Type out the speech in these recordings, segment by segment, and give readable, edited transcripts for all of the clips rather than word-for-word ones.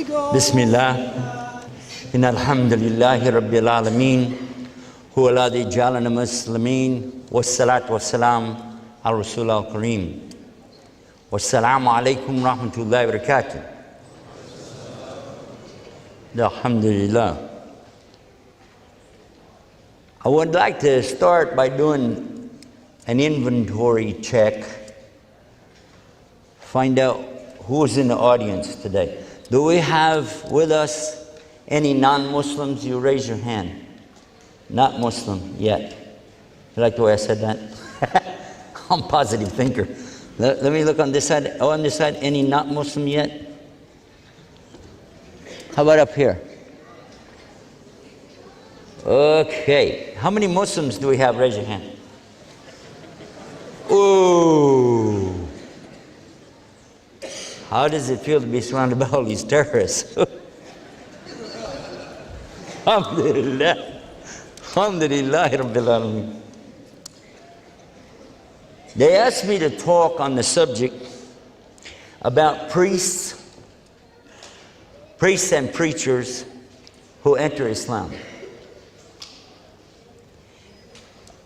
Bismillah. Inna alhamdulillahi rabbil alameen. Huwa alladhi ja'alana muslimin. Wassalatu wassalam ala Rasul al-Kareem. Wassalamu alaikum rahmatullahi wa barakatuh. Alhamdulillah. I would like to start by doing an inventory check. Find out who's in the audience today. Do we have with us any non-Muslims? You raise your hand. Not Muslim yet. You like the way I said that? I'm a positive thinker. Let me look on this side. Oh, on this side, any not Muslim yet? How about up here? Okay. How many Muslims do we have? Raise your hand. Ooh. How does it feel to be surrounded by all these terrorists? Alhamdulillah. Alhamdulillah Rabbil Alameen. They asked me to talk on the subject about priests and preachers who enter Islam.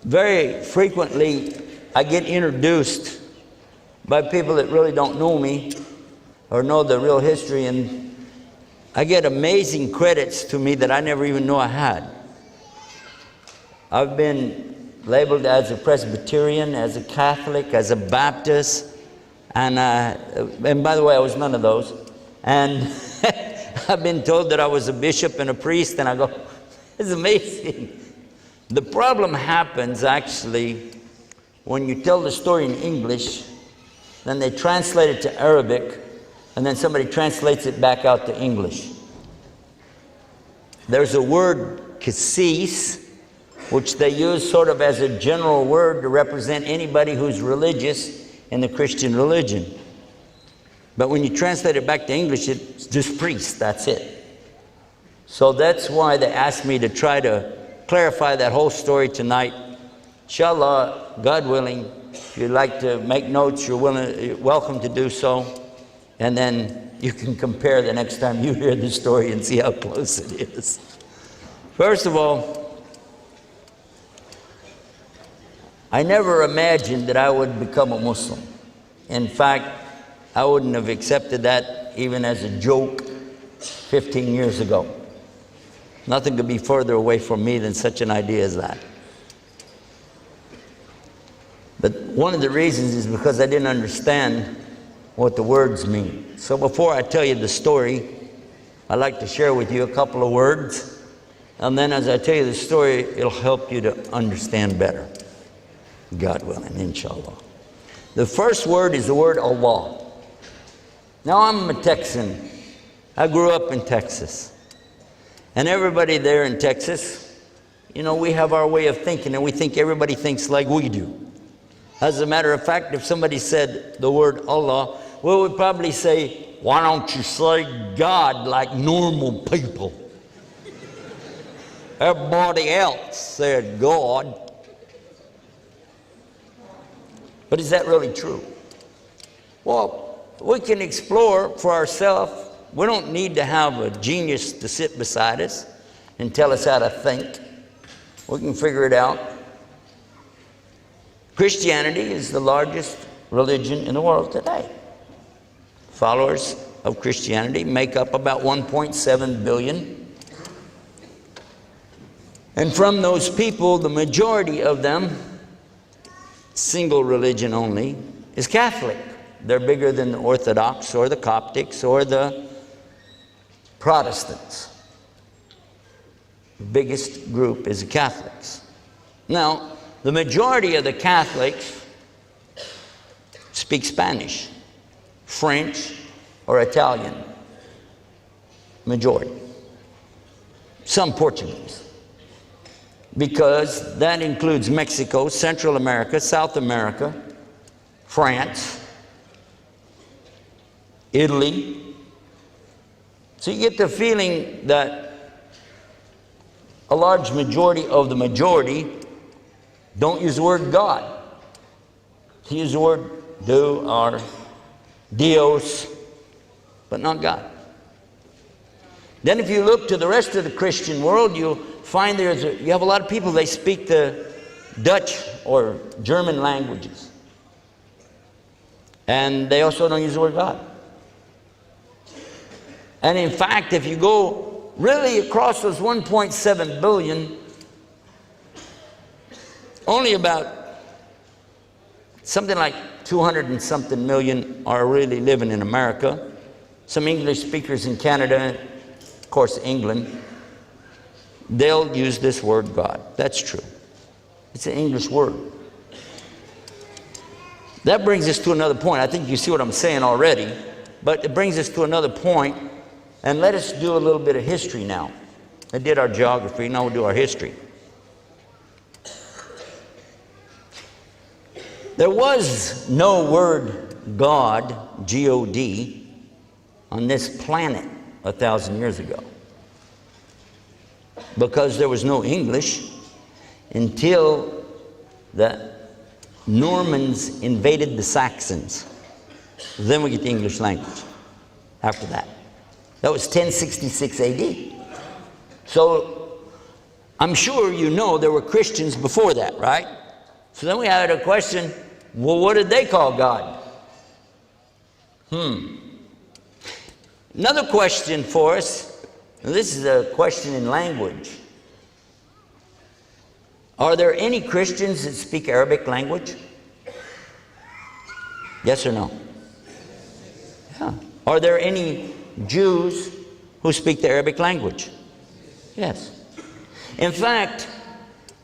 Very frequently, I get introduced by people that really don't know me or know the real history, and I get amazing credits to me that I never even knew I had. I've been labeled as a Presbyterian, as a Catholic, as a Baptist, and by the way, I was none of those. And I've been told that I was a bishop and a priest, and I go, it's amazing. The problem happens actually when you tell the story in English, then they translate it to Arabic, and then somebody translates it back out to English. There's a word, qasis, which they use sort of as a general word to represent anybody who's religious in the Christian religion. But when you translate it back to English, it's just priest, that's it. So that's why they asked me to try to clarify that whole story tonight. Inshallah, God willing, if you'd like to make notes, you're welcome to do so. And then you can compare the next time you hear the story and see how close it is. First of all, I never imagined that I would become a Muslim. In fact, I wouldn't have accepted that even as a joke 15 years ago. Nothing could be further away from me than such an idea as that. But one of the reasons is because I didn't understand what the words mean. So before I tell you the story, I'd like to share with you a couple of words. And then as I tell you the story, it'll help you to understand better. God willing, inshallah. The first word is the word Allah. Now I'm a Texan. I grew up in Texas. And everybody there in Texas, you know, we have our way of thinking, and we think everybody thinks like we do. As a matter of fact, if somebody said the word Allah, we would probably say, why don't you say God like normal people? Everybody else said God. But is that really true? Well, we can explore for ourselves. We don't need to have a genius to sit beside us and tell us how to think. We can figure it out. Christianity is the largest religion in the world today. Followers of Christianity make up about 1.7 billion. And from those people, the majority of them, single religion only, is Catholic. They're bigger than the Orthodox or the Coptics or the Protestants. The biggest group is the Catholics. Now, the majority of the Catholics speak Spanish, French, or Italian. Majority. Some Portuguese. Because that includes Mexico, Central America, South America, France, Italy. So you get the feeling that a large majority of the majority don't use the word God. They use the word do or Dios, but not God. Then if you look to the rest of the Christian world, you'll find you have a lot of people, they speak the Dutch or German languages. And they also don't use the word God. And in fact, if you go really across those 1.7 billion, only about something like 200 and something million are really living in America. Some English speakers in Canada, of course England, they'll use this word God. That's true. It's an English word. That brings us to another point. I think you see what I'm saying already, but it brings us to another point, and let us do a little bit of history now. I did our geography, now we'll do our history. There was no word God, G-O-D, on this planet 1,000 years ago, because there was no English until the Normans invaded the Saxons. Then we get the English language after that. That was 1066 AD. So I'm sure you know there were Christians before that, right? So then we had a question, well, what did they call God? Another question for us, and this is a question in language. Are there any Christians that speak Arabic language? Yes or no? Yeah. Are there any Jews who speak the Arabic language? Yes. In fact,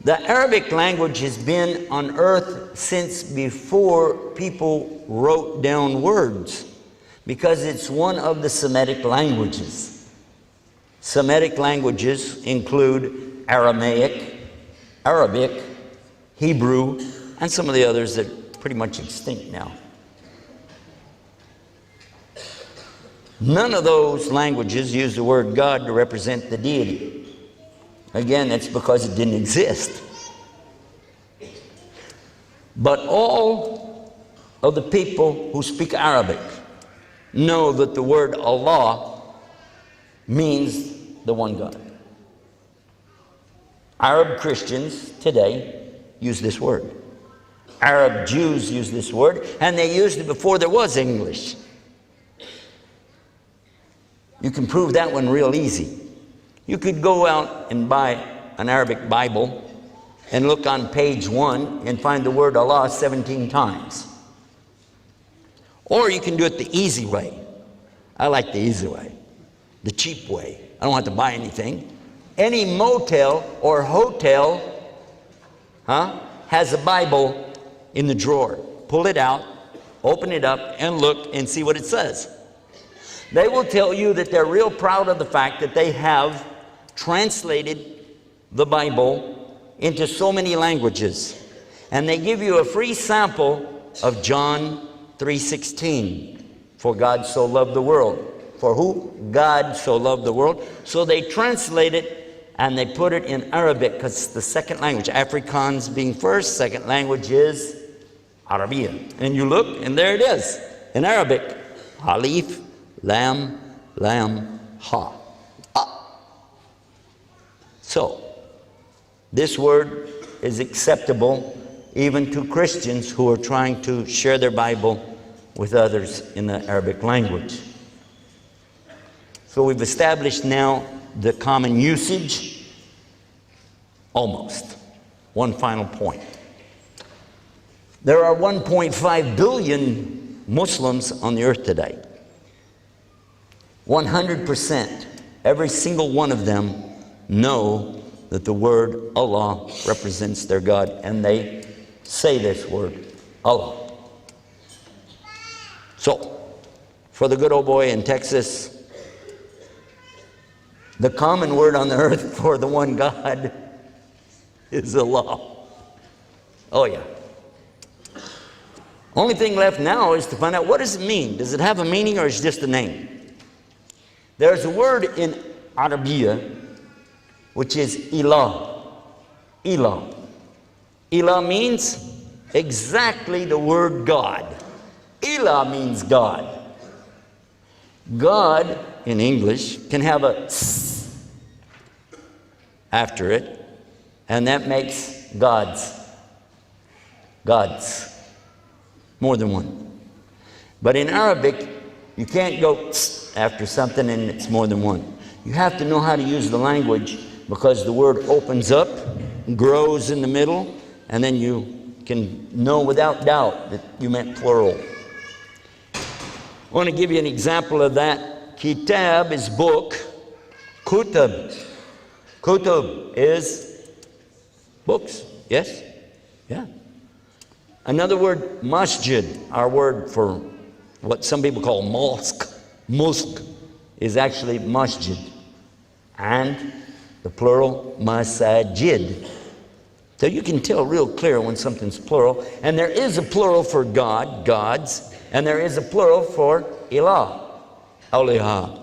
the Arabic language has been on earth since before people wrote down words, because it's one of the Semitic languages. Semitic languages include Aramaic, Arabic, Hebrew, and some of the others that are pretty much extinct now. None of those languages use the word God to represent the deity. Again, that's because it didn't exist. But all of the people who speak Arabic know that the word Allah means the one God. Arab Christians today use this word. Arab Jews use this word, and they used it before there was English. You can prove that one real easy. You could go out and buy an Arabic Bible and look on page 1 and find the word Allah 17 times. Or you can do it the easy way. I like the easy way, the cheap way. I don't have to buy anything. Any motel or hotel has a Bible in the drawer. Pull it out, open it up, and look and see what it says. They will tell you that they're real proud of the fact that they have translated the Bible into so many languages. And they give you a free sample of John 3:16. For God so loved the world. For who? God so loved the world. So they translate it and they put it in Arabic, because it's the second language. Afrikaans being first, second language is Arabic. And you look, and there it is in Arabic. Alif, Lam, Lam, Ha. So, this word is acceptable even to Christians who are trying to share their Bible with others in the Arabic language. So we've established now the common usage, almost. One final point. There are 1.5 billion Muslims on the earth today. 100%, every single one of them know that the word Allah represents their God, and they say this word, Allah. So, for the good old boy in Texas, the common word on the earth for the one God is Allah. Oh yeah. Only thing left now is to find out, what does it mean? Does it have a meaning, or is it just a name? There's a word in Arabic which is ilah. Ilah. Ilah means exactly the word God. Ilah means God. God in English can have a s after it, and that makes gods. Gods. More than one. But in Arabic, you can't go s after something and it's more than one. You have to know how to use the language, because the word opens up, grows in the middle, and then you can know without doubt that you meant plural. I want to give you an example of that. Kitab is book. Kutub. Kutub is books. Yes? Yeah. Another word, masjid, our word for what some people call mosque. Mosque is actually masjid. And the plural, masajid. So you can tell real clear when something's plural. And there is a plural for God, gods. And there is a plural for ilah, awliya.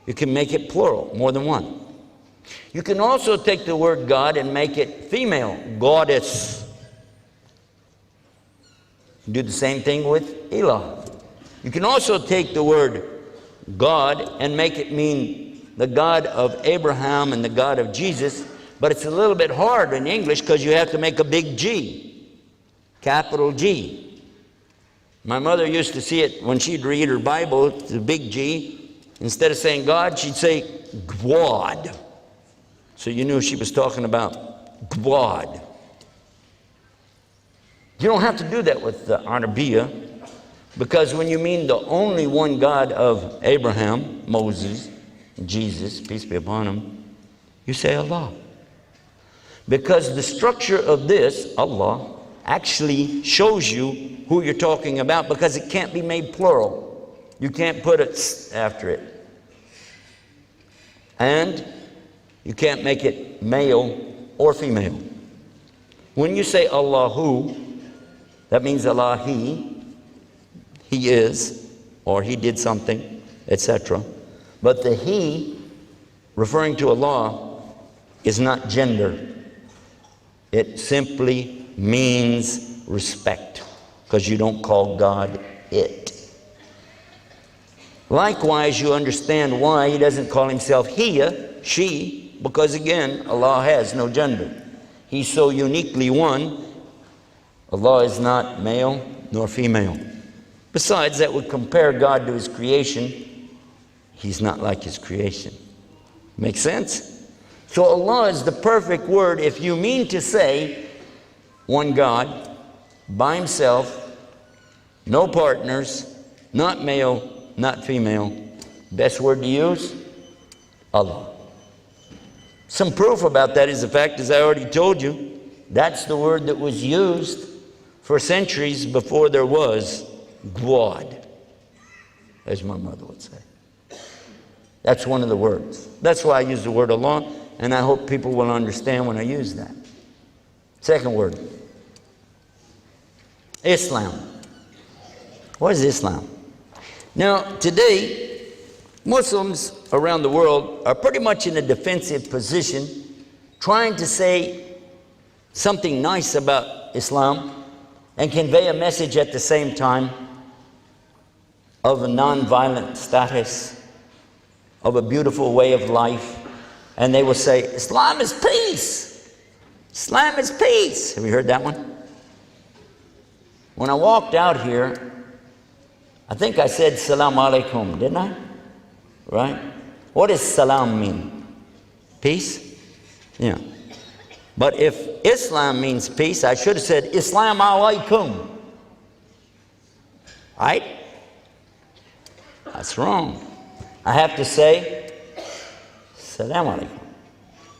You can make it plural, more than one. You can also take the word God and make it female, goddess. Do the same thing with ilah. You can also take the word God and make it mean the God of Abraham and the God of Jesus, but it's a little bit hard in English because you have to make a big G, capital G. My mother used to see it when she'd read her Bible, the big G. Instead of saying God, she'd say Gwad. So you knew she was talking about Gwad. You don't have to do that with the Arabiya, because when you mean the only one God of Abraham, Moses, Jesus, peace be upon him, you say Allah. Because the structure of this, Allah, actually shows you who you're talking about, because it can't be made plural. You can't put it after it. And you can't make it male or female. When you say Allahu, that means Allah, He is, or He did something, etc. But the He, referring to Allah, is not gender. It simply means respect, because you don't call God it. Likewise, you understand why He doesn't call Himself he, she, because again, Allah has no gender. He's so uniquely one. Allah is not male nor female. Besides, that would compare God to His creation. He's not like His creation. Make sense? So Allah is the perfect word if you mean to say one God, by Himself, no partners, not male, not female. Best word to use? Allah. Some proof about that is the fact, as I already told you, that's the word that was used for centuries before there was Gwad, as my mother would say. That's one of the words. That's why I use the word Allah, and I hope people will understand when I use that. Second word, Islam. What is Islam? Now, today, Muslims around the world are pretty much in a defensive position, trying to say something nice about Islam and convey a message at the same time of a non-violent status, of a beautiful way of life. And they will say, Islam is peace. Islam is peace. Have you heard that one? When I walked out here, I think I said Salam Alaikum, didn't I? Right? What does salam mean? Peace? Yeah. But if Islam means peace, I should have said Islam Alaikum. Right? That's wrong. I have to say Salam Alaikum.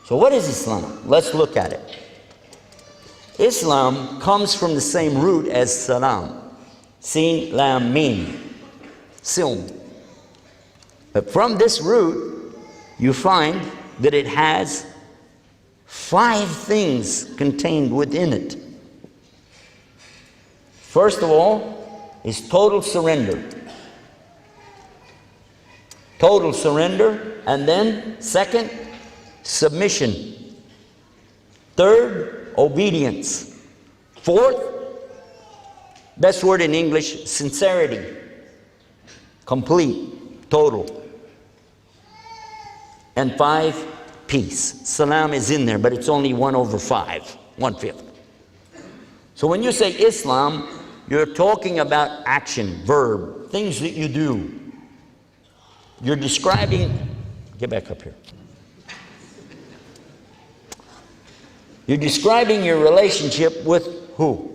So what is Islam? Let's look at it. Islam comes from the same root as salam. Sin, lam, mim. Silm. But from this root, you find that it has 5 things contained within it. First of all is total surrender. Total surrender. And then, second, submission. Third, obedience. Fourth, best word in English, sincerity. Complete, total. and 5, peace. Salam is in there, but it's only 1/5, 1/5. So when you say Islam, you're talking about action, verb, things that you do. You're describing, get back up here. You're describing your relationship with who?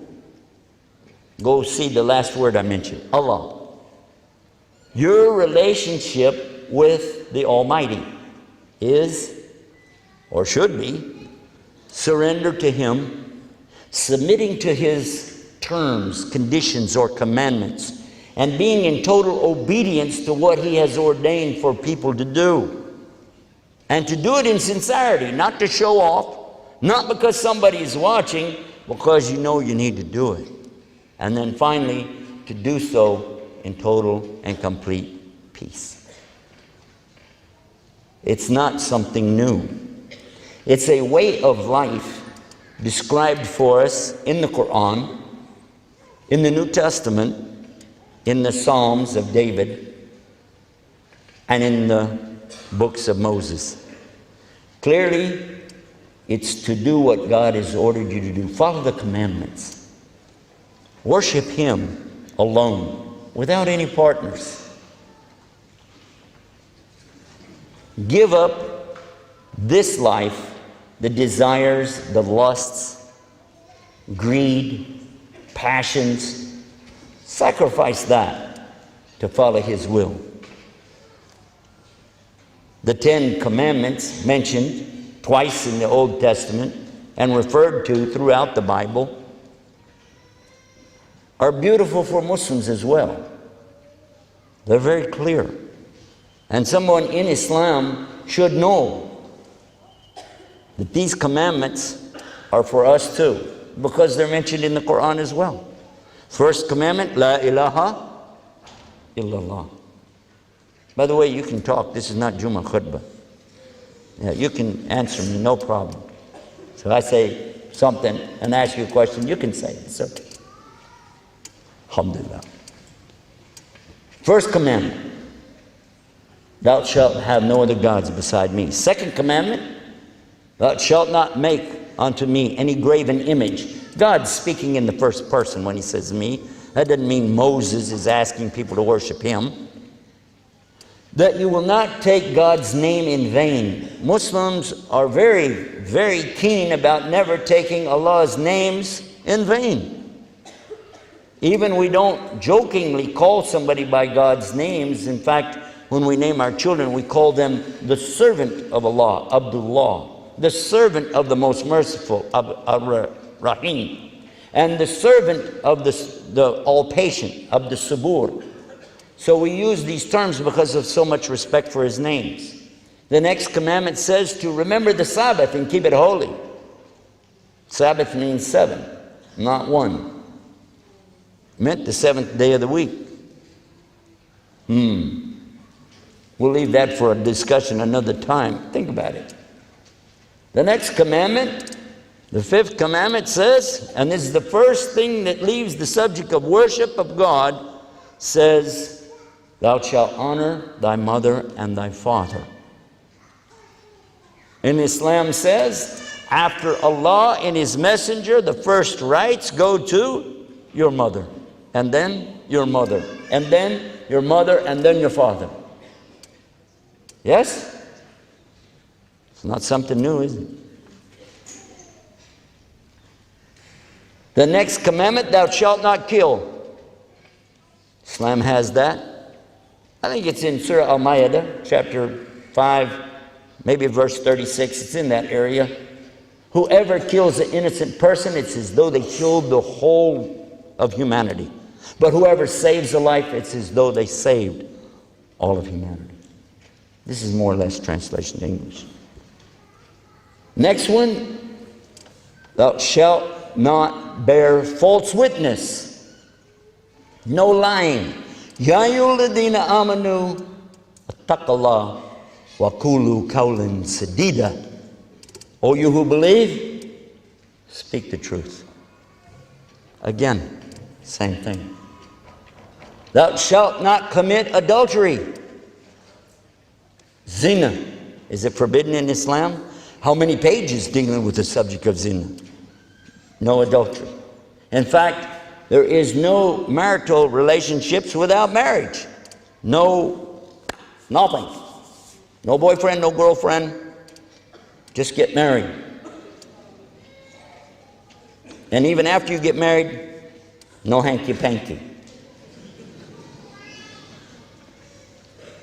Go see the last word I mentioned, Allah. Your relationship with the Almighty is, or should be, surrender to Him, submitting to His terms, conditions, or commandments, and being in total obedience to what He has ordained for people to do. And to do it in sincerity, not to show off, not because somebody is watching, because you know you need to do it. And then finally, to do so in total and complete peace. It's not something new. It's a way of life described for us in the Quran, in the New Testament, in the Psalms of David, and in the books of Moses. Clearly, it's to do what God has ordered you to do. Follow the commandments. Worship Him alone, without any partners. Give up this life, the desires, the lusts, greed, passions. Sacrifice that to follow His will. The 10 Commandments mentioned twice in the Old Testament and referred to throughout the Bible are beautiful for Muslims as well. They're very clear. And someone in Islam should know that these commandments are for us too, because they're mentioned in the Quran as well. First commandment, La ilaha illallah. By the way, you can talk. This is not Jummah khutbah. Yeah, you can answer me, no problem. So I say something and ask you a question, you can say it. It's okay. Alhamdulillah. First commandment, thou shalt have no other gods beside me. Second commandment, thou shalt not make unto me any graven image. God's speaking in the first person when He says me. That doesn't mean Moses is asking people to worship Him. That you will not take God's name in vain. Muslims are very, very keen about never taking Allah's names in vain. Even we don't jokingly call somebody by God's names. In fact, when we name our children, we call them the servant of Allah, Abdullah, the servant of the most merciful, Rahim, and the servant of the all-patient, of the Sabur. So we use these terms because of so much respect for His names. The next commandment says to remember the Sabbath and keep it holy. Sabbath means 7, not 1. Meant the 7th day of the week. We'll leave that for a discussion another time. Think about it. The next commandment, the 5th commandment says, and this is the first thing that leaves the subject of worship of God, says, thou shalt honor thy mother and thy father. And Islam says, after Allah and His Messenger, the first rights go to your mother, and then your mother, and then your mother, and then your father. Yes? It's not something new, is it? The next commandment, thou shalt not kill. Islam has that. I think it's in Surah Al-Ma'idah, chapter 5, maybe verse 36. It's in that area. Whoever kills an innocent person, it's as though they killed the whole of humanity. But whoever saves a life, it's as though they saved all of humanity. This is more or less translation to English. Next one, thou shalt not bear false witness. No lying. Ya ayyuhalladhina amanu attaqullah wa qulu qawlan sadida. O you who believe, speak the truth. Again, same thing. Thou shalt not commit adultery. Zina Is it forbidden in Islam? How many pages dealing with the subject of zina? No adultery. In fact, there is no marital relationships without marriage. Nothing. No boyfriend, no girlfriend. Just get married. And even after you get married, no hanky-panky.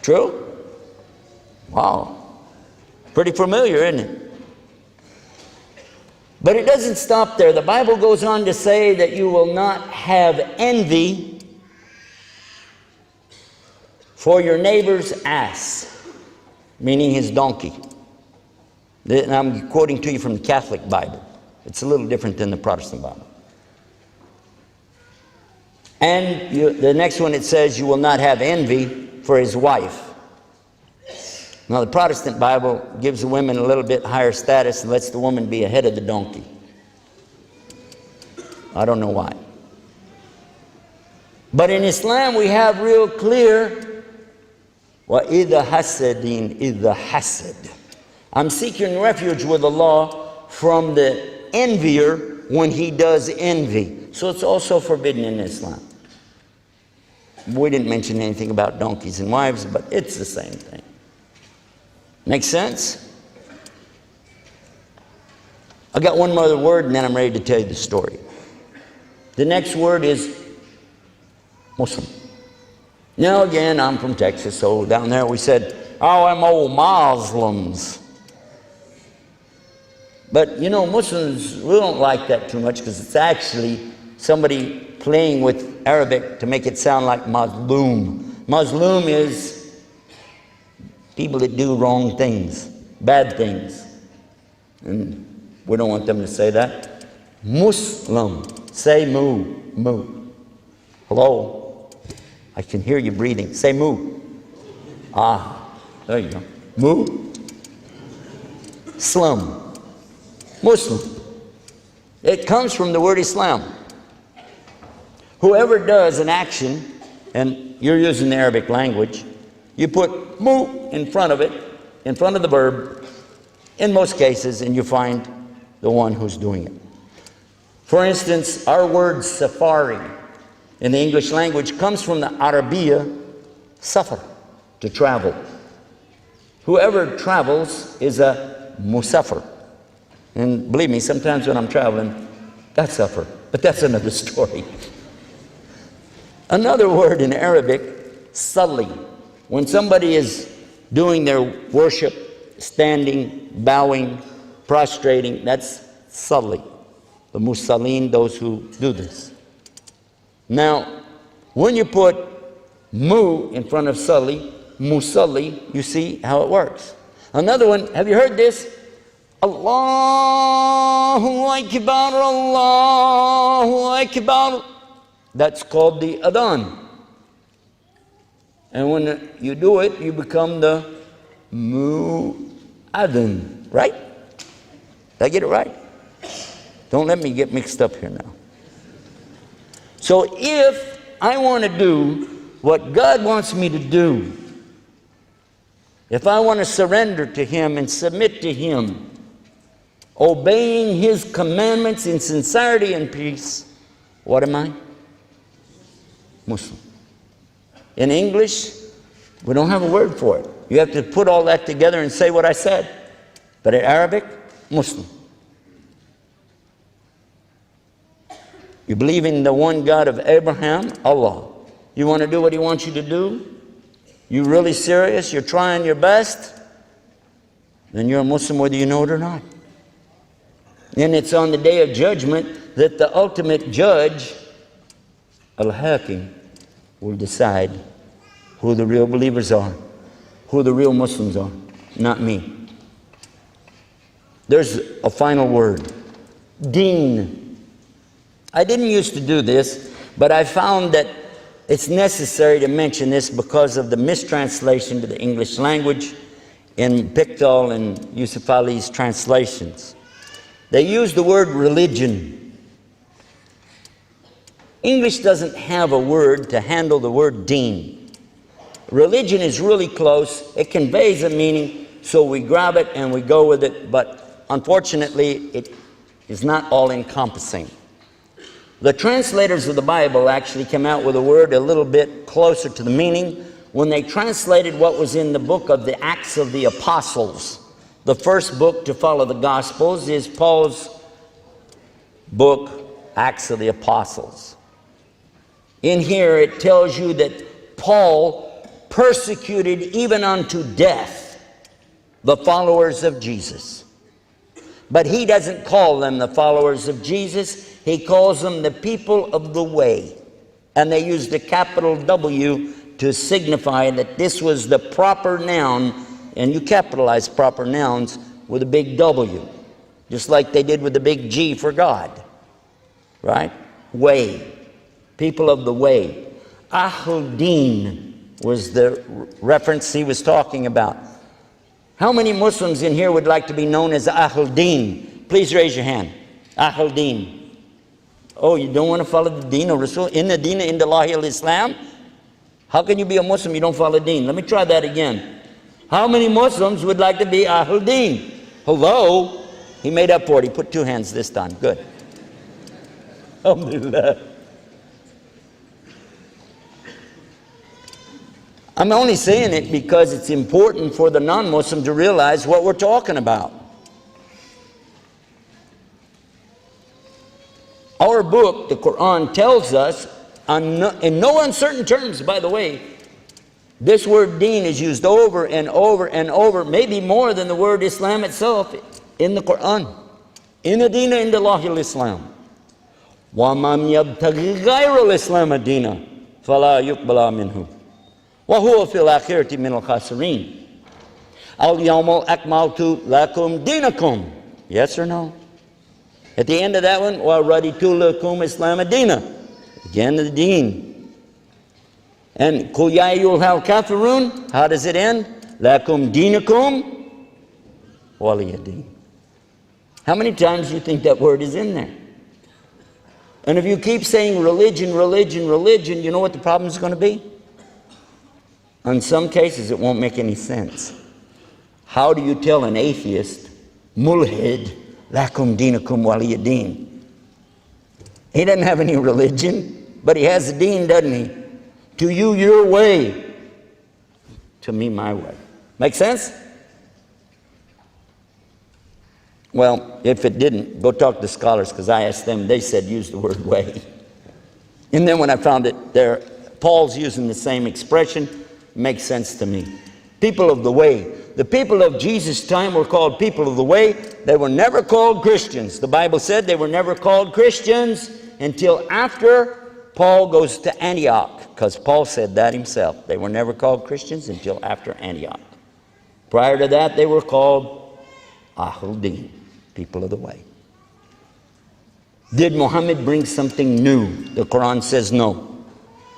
True? Wow. Pretty familiar, isn't it? But it doesn't stop there. The Bible goes on to say that you will not have envy for your neighbor's ass, meaning his donkey. And I'm quoting to you from the Catholic Bible. It's a little different than the Protestant Bible. And the next one, it says you will not have envy for his wife. Now, the Protestant Bible gives the women a little bit higher status and lets the woman be ahead of the donkey. I don't know why. But in Islam, we have real clear, وَإِذَا حَسَدٍ إِذَا حَسَدٍ. I'm seeking refuge with Allah from the envier when he does envy. So it's also forbidden in Islam. We didn't mention anything about donkeys and wives, but it's the same thing. Make sense? I got one more word and then I'm ready to tell you the story. The next word is Muslim. Now again, I'm from Texas, so down there we said, oh, I'm old Muslims. But you know, Muslims, we don't like that too much because it's actually somebody playing with Arabic to make it sound like Mazlum. Mazlum is people that do wrong things, bad things. And we don't want them to say that. Muslim. Say mu. Hello? I can hear you breathing. Say mu. Ah, there you go. Mu. Islam. Muslim. It comes from the word Islam. Whoever does an action, and you're using the Arabic language, you put mu in front of it, in front of the verb, in most cases, and you find the one who's doing it. For instance, our word safari in the English language comes from the Arabiya safar, to travel. Whoever travels is a musafir. And believe me, sometimes when I'm traveling, I suffer. But that's another story. Another word in Arabic, salli. When somebody is doing their worship, standing, bowing, prostrating, that's salli. The musallin, those who do this. Now, when you put mu in front of salli, musalli, you see how it works. Another one, have you heard this? Allahu Akbar, Allahu Akbar. That's called the adhan. And when you do it, you become the mu'adhan, right? Did I get it right? Don't let me get mixed up here now. So if I want to do what God wants me to do, if I want to surrender to Him and submit to Him, obeying His commandments in sincerity and peace, what am I? Muslim. In English, we don't have a word for it. You have to put all that together and say what I said. But in Arabic, Muslim. You believe in the one God of Abraham, Allah. You want to do what He wants you to do? You really serious? You're trying your best? Then you're a Muslim whether you know it or not. And it's on the day of judgment that the ultimate judge, Al-Hakim, will decide who the real believers are, who the real Muslims are, not me. There's a final word, deen. I didn't used to do this, but I found that it's necessary to mention this because of the mistranslation to the English language in Pickthall and Yusuf Ali's translations. They use the word religion. English doesn't have a word to handle the word deen. Religion is really close. It conveys a meaning, so we grab it and we go with it, but unfortunately, it is not all-encompassing. The translators of the Bible actually came out with a word a little bit closer to the meaning when they translated what was in the book of the Acts of the Apostles. The first book to follow the Gospels is Paul's book, Acts of the Apostles. In here it tells you that Paul persecuted even unto death the followers of Jesus. But he doesn't call them the followers of Jesus. He calls them the people of the way. And they used a capital W to signify that this was the proper noun. And you capitalize proper nouns with a big W, just like they did with the big G for God. Right? Way. People of the way. Ahl-Din was the reference he was talking about. How many Muslims in here would like to be known as Ahl-Din? Please raise your hand. Ahl-Din. Oh, you don't want to follow the deen of Rasul? Inna dina indallahi al-Islam? How can you be a Muslim you don't follow deen? Let me try that again. How many Muslims would like to be Ahl-Din? Hello? He made up for it. He put two hands this time. Good. Alhamdulillah. I'm only saying it because it's important for the non-Muslim to realize what we're talking about. Our book, the Quran, tells us, in no uncertain terms, by the way, this word deen is used over and over and over, maybe more than the word Islam itself in the Quran. Inna dina indallahi al-Islam. Wa man yabtaghi ghayra al-Islam dina fala yuqbala minhu. Wa huwa fil akhirati min al-khasirin. Al-yawma akmaltu lakum dinakum. Yes or no? At the end of that one, wa raditu lakum Islam dina. Again, the deen. And Qul ya ayyuhal kafirun, how does it end? Lakum dinakum waliya deen. How many times do you think that word is in there? And if you keep saying religion, religion, religion, you know what the problem is going to be? In some cases, it won't make any sense. How do you tell an atheist, mulhid, lakum dinakum waliya deen? He doesn't have any religion, but he has a deen, doesn't he? To you, your way. To me, my way. Make sense? Well, if it didn't, go talk to scholars, because I asked them, they said use the word way. And then when I found it there, Paul's using the same expression, makes sense to me. People of the way. The people of Jesus' time were called people of the way. They were never called Christians. The Bible said they were never called Christians until after Paul goes to Antioch, because Paul said that himself. They were never called Christians until after Antioch. Prior to that, they were called Ahl-Din, people of the way. Did Muhammad bring something new? The Quran says no.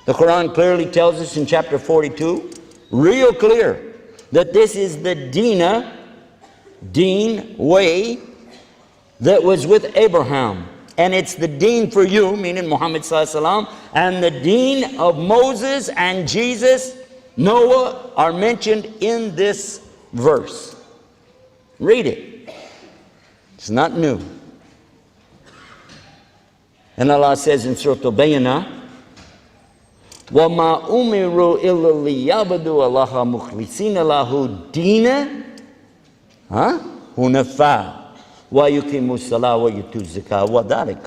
The Quran clearly tells us in chapter 42, real clear, that this is the deen, way, that was with Abraham. And it's the deen for you, meaning Muhammad sallallahu alaihi wasallam, and the deen of Moses and Jesus, Noah, are mentioned in this verse. Read it. It's not new. And Allah says in Surah Al-Bayyinah, وَمَا أُمِرُوا إِلَّا لِيَعْبُدُوا اللَّهَ مُخْلِصِينَ لَهُ الدِّينَ حُنَفَاءَ وَيُقِيمُوا الصَّلَاةَ وَيُؤْتُوا الزَّكَاةَ وَذَلِكَ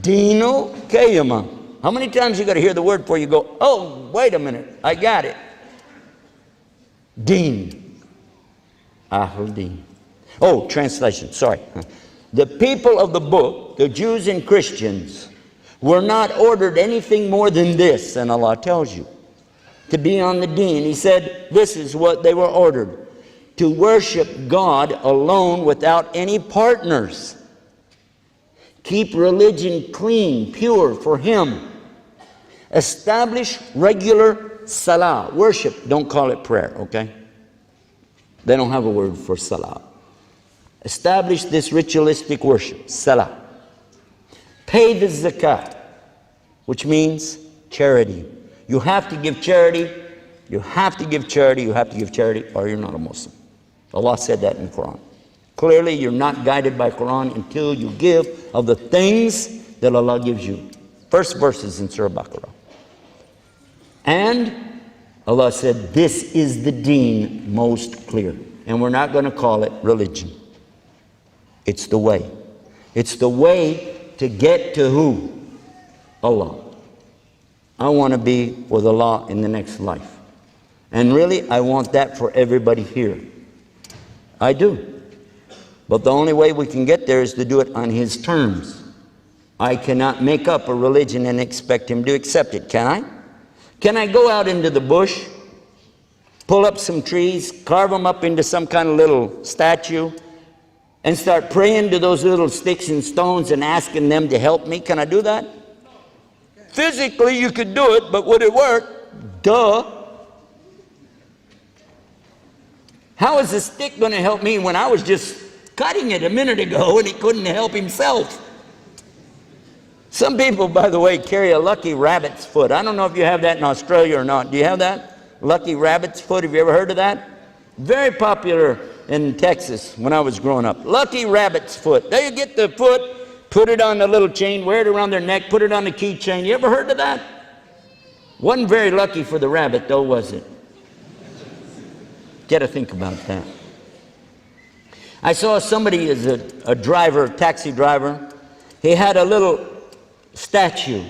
دِينُ الْقَيِّمَةِ. How many times you got to hear the word before you go, oh, wait a minute, I got it. Deen. Ahl-Din. Oh, translation, sorry. The people of the book, the Jews and Christians, were not ordered anything more than this, and Allah tells you, to be on the deen. He said, this is what they were ordered, to worship God alone without any partners. Keep religion clean, pure for Him. Establish regular salah, worship. Don't call it prayer, okay? They don't have a word for salah. Establish this ritualistic worship, salah. Pay the zakat, which means charity. You have to give charity. You have to give charity. You have to give charity, or you're not a Muslim. Allah said that in the Quran. Clearly, you're not guided by Quran until you give of the things that Allah gives you. First verses in Surah Baqarah. And Allah said, this is the deen most clear. And we're not going to call it religion. It's the way. It's the way to get to who? Allah. I want to be with Allah in the next life. And really, I want that for everybody here. I do. But the only way we can get there is to do it on His terms. I cannot make up a religion and expect Him to accept it, can I? Can I go out into the bush, pull up some trees, carve them up into some kind of little statue, and start praying to those little sticks and stones and asking them to help me? Can I do that? Physically, you could do it, but would it work? Duh. How is a stick going to help me when I was just cutting it a minute ago and he couldn't help himself? Some people, by the way, carry a lucky rabbit's foot. I don't know if you have that in Australia or not. Do you have that? Lucky rabbit's foot. Have you ever heard of that? Very popular in Texas when I was growing up. Lucky rabbit's foot. There you get the foot, put it on the little chain, wear it around their neck, put it on the keychain. You ever heard of that? Wasn't very lucky for the rabbit, though, was it? Get to think about that. I saw somebody as a driver, taxi driver. He had a little statue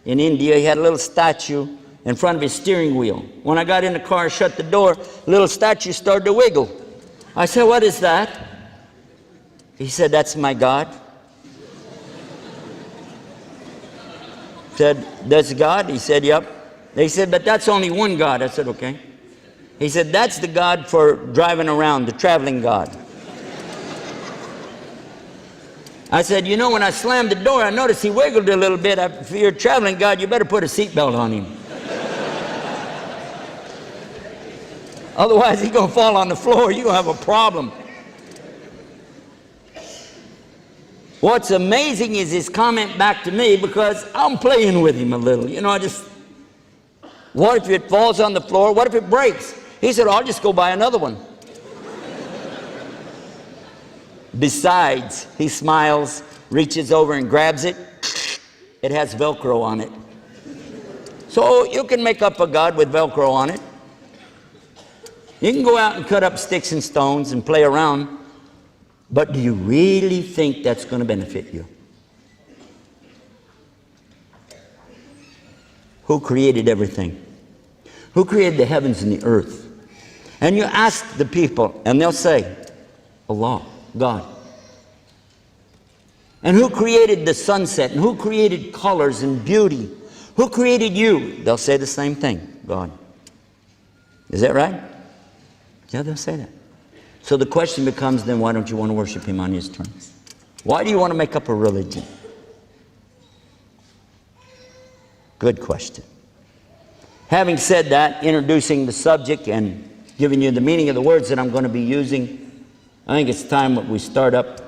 in India. He had a little statue in front of his steering wheel. When I got in the car, shut the door, the little statue started to wiggle. I said, what is that? He said, that's my God. Said, that's God? He said, yep. They said, but that's only one God. I said, okay. He said, that's the God for driving around, the traveling God. I said, you know, when I slammed the door, I noticed he wiggled a little bit. If you're a traveling God, you better put a seatbelt on him. Otherwise, he's going to fall on the floor. You're going to have a problem. What's amazing is his comment back to me, because I'm playing with him a little. You know, what if it falls on the floor? What if it breaks? He said, I'll just go buy another one. Besides, he smiles, reaches over and grabs it. It has Velcro on it. So you can make up a God with Velcro on it. You can go out and cut up sticks and stones and play around. But do you really think that's going to benefit you? Who created everything? Who created the heavens and the earth? And you ask the people, and they'll say, Allah, God. And who created the sunset? And who created colors and beauty? Who created you? They'll say the same thing, God. Is that right? Yeah, they'll say that. So the question becomes, then why don't you want to worship Him on His terms? Why do you want to make up a religion? Good question. Having said that, introducing the subject and giving you the meaning of the words that I'm going to be using, I think it's time that we start up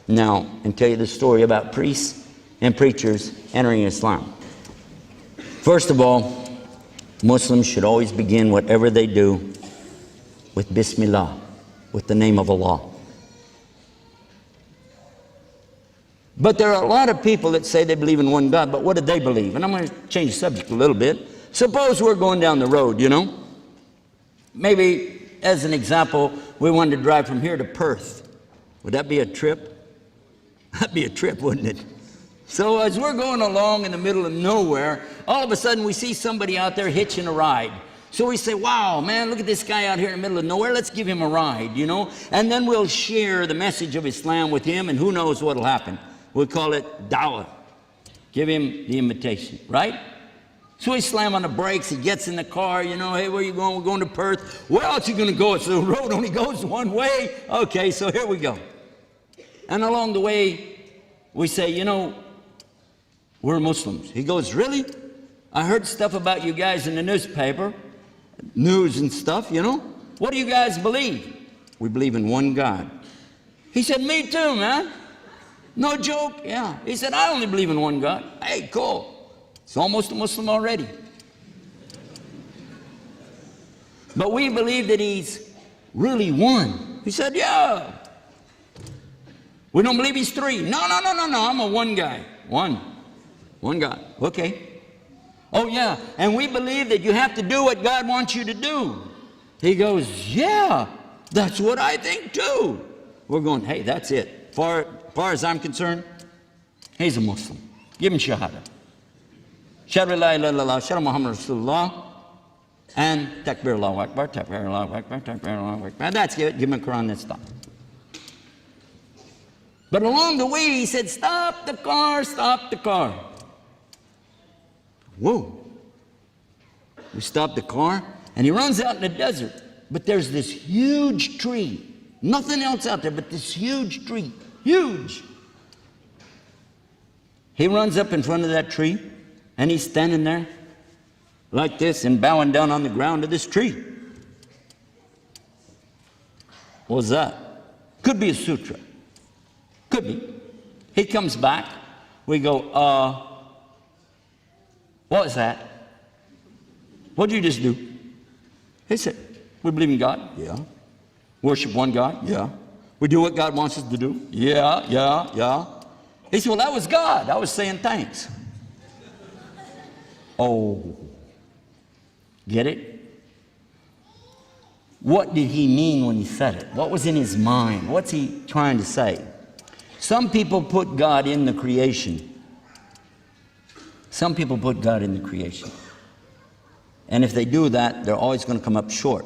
now and tell you the story about priests and preachers entering Islam. First of all, Muslims should always begin whatever they do with Bismillah, with the name of Allah. But there are a lot of people that say they believe in one God, but what do they believe? And I'm going to change the subject a little bit. Suppose we're going down the road, you know. Maybe, as an example, we wanted to drive from here to Perth. Would that be a trip? That'd be a trip, wouldn't it? So as we're going along in the middle of nowhere, all of a sudden we see somebody out there hitching a ride. So we say, wow, man, look at this guy out here in the middle of nowhere. Let's give him a ride, you know. And then we'll share the message of Islam with him, and who knows what will happen. We'll call it dawah. Give him the invitation, right? So we slam on the brakes. He gets in the car, you know, hey, where are you going? We're going to Perth. Where else are you going to go? It's the road only goes one way. Okay, so here we go. And along the way, we say, you know, we're Muslims. He goes, really? I heard stuff about you guys in the newspaper, news and stuff, you know. What do you guys believe? We believe in one God. He said, me too, man. No joke, yeah. He said, I only believe in one God. Hey, cool. It's almost a Muslim already. But we believe that He's really one. He said, yeah. We don't believe he's three. No, I'm a one guy. One God. Okay. Oh, yeah, and we believe that you have to do what God wants you to do. He goes, yeah, that's what I think too. We're going, hey, that's it. Far as I'm concerned, he's a Muslim. Give him Shahada. Shahada la ilaha illallah, Shahada Muhammad Rasulullah, and Takbir Allahu Akbar, Takbir Allahu Akbar, Takbir Allahu Akbar. That's it. Give him a Quran, that's stop. But along the way, he said, stop the car, stop the car. Whoa. We stopped the car, and he runs out in the desert. But there's this huge tree. Nothing else out there but this huge tree. Huge. He runs up in front of that tree, and he's standing there like this and bowing down on the ground of this tree. What's that? Could be a sutra. Could be. He comes back. We go, what was that? What did you just do? He said, we believe in God? Yeah. Worship one God? Yeah. We do what God wants us to do? Yeah. He said, well, that was God. I was saying thanks. Oh. Get it? What did he mean when he said it? What was in his mind? What's he trying to say? Some people put God in the creation. Some people put God in the creation. And if they do that, they're always going to come up short.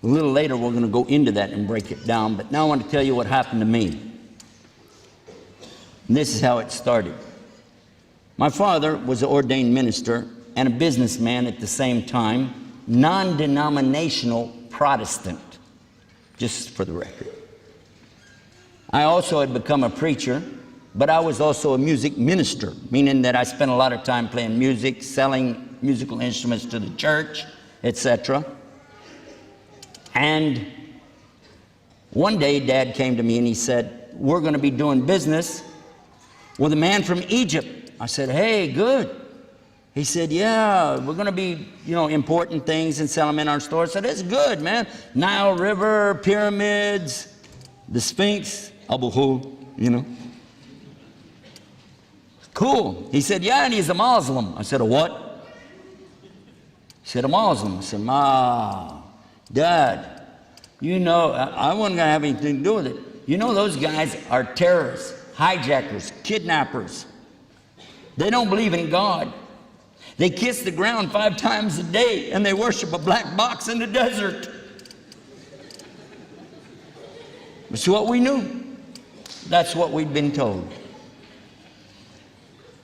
A little later, we're going to go into that and break it down. But now I want to tell you what happened to me. And this is how it started. My father was an ordained minister and a businessman at the same time, non-denominational Protestant, just for the record. I also had become a preacher, but I was also a music minister, meaning that I spent a lot of time playing music, selling musical instruments to the church, etc. And one day, Dad came to me and he said, we're going to be doing business with a man from Egypt. I said, hey, good. He said, yeah, we're going to be, importing things and selling them in our store. I said, it's good, man. Nile River, pyramids, the Sphinx, Abu Hul, Cool. He said, yeah, and he's a Muslim. I said, a what? He said, a Muslim. I said, Dad, I wasn't going to have anything to do with it. Those guys are terrorists, hijackers, kidnappers. They don't believe in God. They kiss the ground 5 times a day, and they worship a black box in the desert. That's what we knew. That's what we'd been told.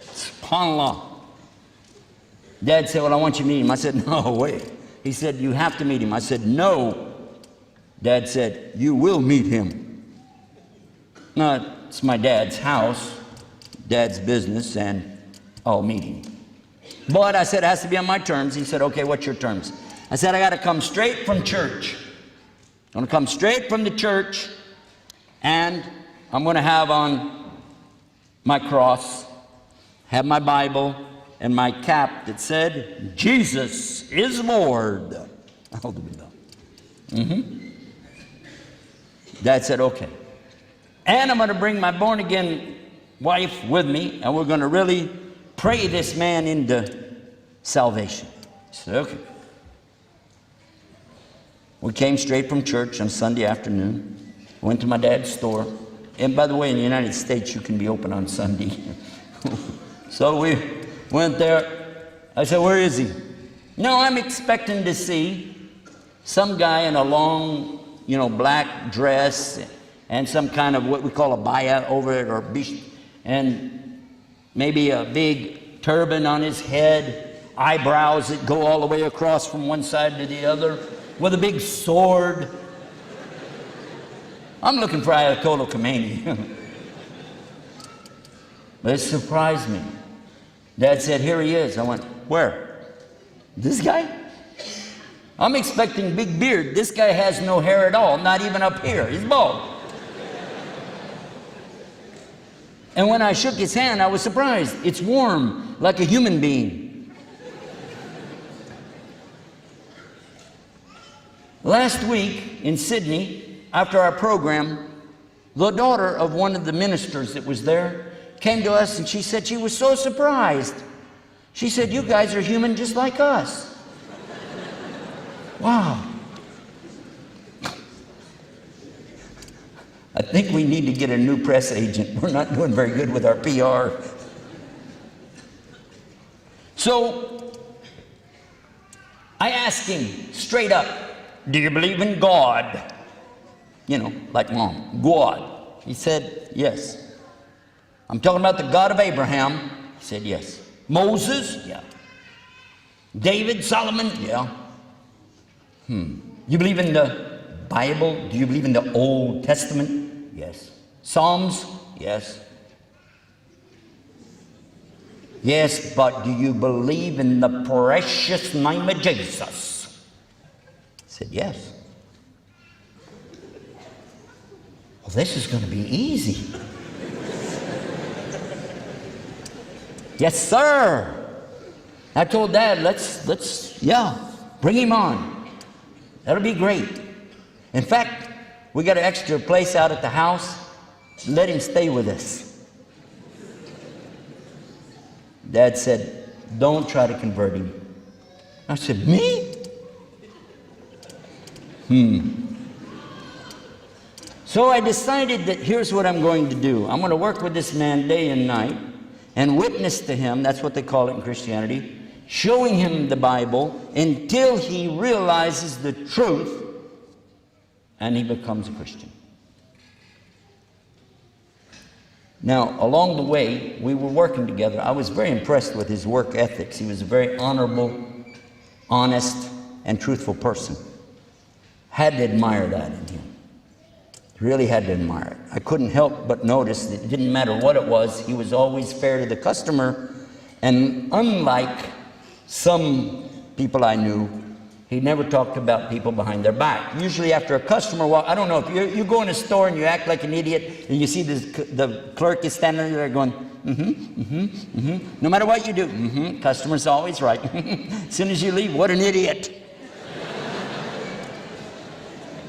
SubhanAllah. Dad said, well, I want you to meet him. I said, no, wait. He said, you have to meet him. I said, no. Dad said, you will meet him. No, it's my dad's house, Dad's business, and I'll meet him. But I said, it has to be on my terms. He said, okay, what's your terms? I said, I got to come straight from church. I'm going to come straight from the church, and I'm going to have on my cross, have my Bible, and my cap that said, Jesus is Lord. Dad said, okay. And I'm going to bring my born-again wife with me, and we're going to really pray this man into salvation. I said, okay. We came straight from church on Sunday afternoon, went to my dad's store. And by the way, in the United States, you can be open on Sunday. So we went there. I said, where is he? No, I'm expecting to see some guy in a long, black dress and some kind of what we call a baya over it, or bish, and maybe a big turban on his head, eyebrows that go all the way across from one side to the other, with a big sword. I'm looking for Ayatollah Khomeini. But it surprised me. Dad said, here he is. I went, where? This guy? I'm expecting big beard. This guy has no hair at all, not even up here. He's bald. And when I shook his hand, I was surprised. It's warm, like a human being. Last week in Sydney, after our program, the daughter of one of the ministers that was there came to us and she said she was so surprised. She said, "You guys are human just like us." Wow. I think we need to get a new press agent. We're not doing very good with our PR. So I asked him straight up, "Do you believe in God?" You know, like Mom, God. He said, "Yes." "I'm talking about the God of Abraham." He said, "Yes." "Moses?" "Yeah." "David, Solomon?" "Yeah." "You believe in the Bible? Do you believe in the Old Testament?" "Yes." "Psalms?" "Yes." "Yes, but do you believe in the precious name of Jesus?" I said, "Yes." Well, this is going to be easy. "Yes, sir." I told Dad, let's, bring him on. That'll be great. In fact, we got an extra place out at the house. Let him stay with us. Dad said, "Don't try to convert him." I said, "Me?" So I decided that here's what I'm going to do. I'm going to work with this man day and night and witness to him, that's what they call it in Christianity, showing him the Bible until he realizes the truth and he becomes a Christian. Now, along the way, we were working together. I was very impressed with his work ethics. He was a very honorable, honest, and truthful person. Had to admire that in him. Really had to admire it. I couldn't help but notice that it didn't matter what it was, he was always fair to the customer. And unlike some people I knew, he never talked about people behind their back. Usually after a customer walk, I don't know, if you go in a store and you act like an idiot and you see the clerk is standing there going, no matter what you do, customer's always right. As soon as you leave, what an idiot.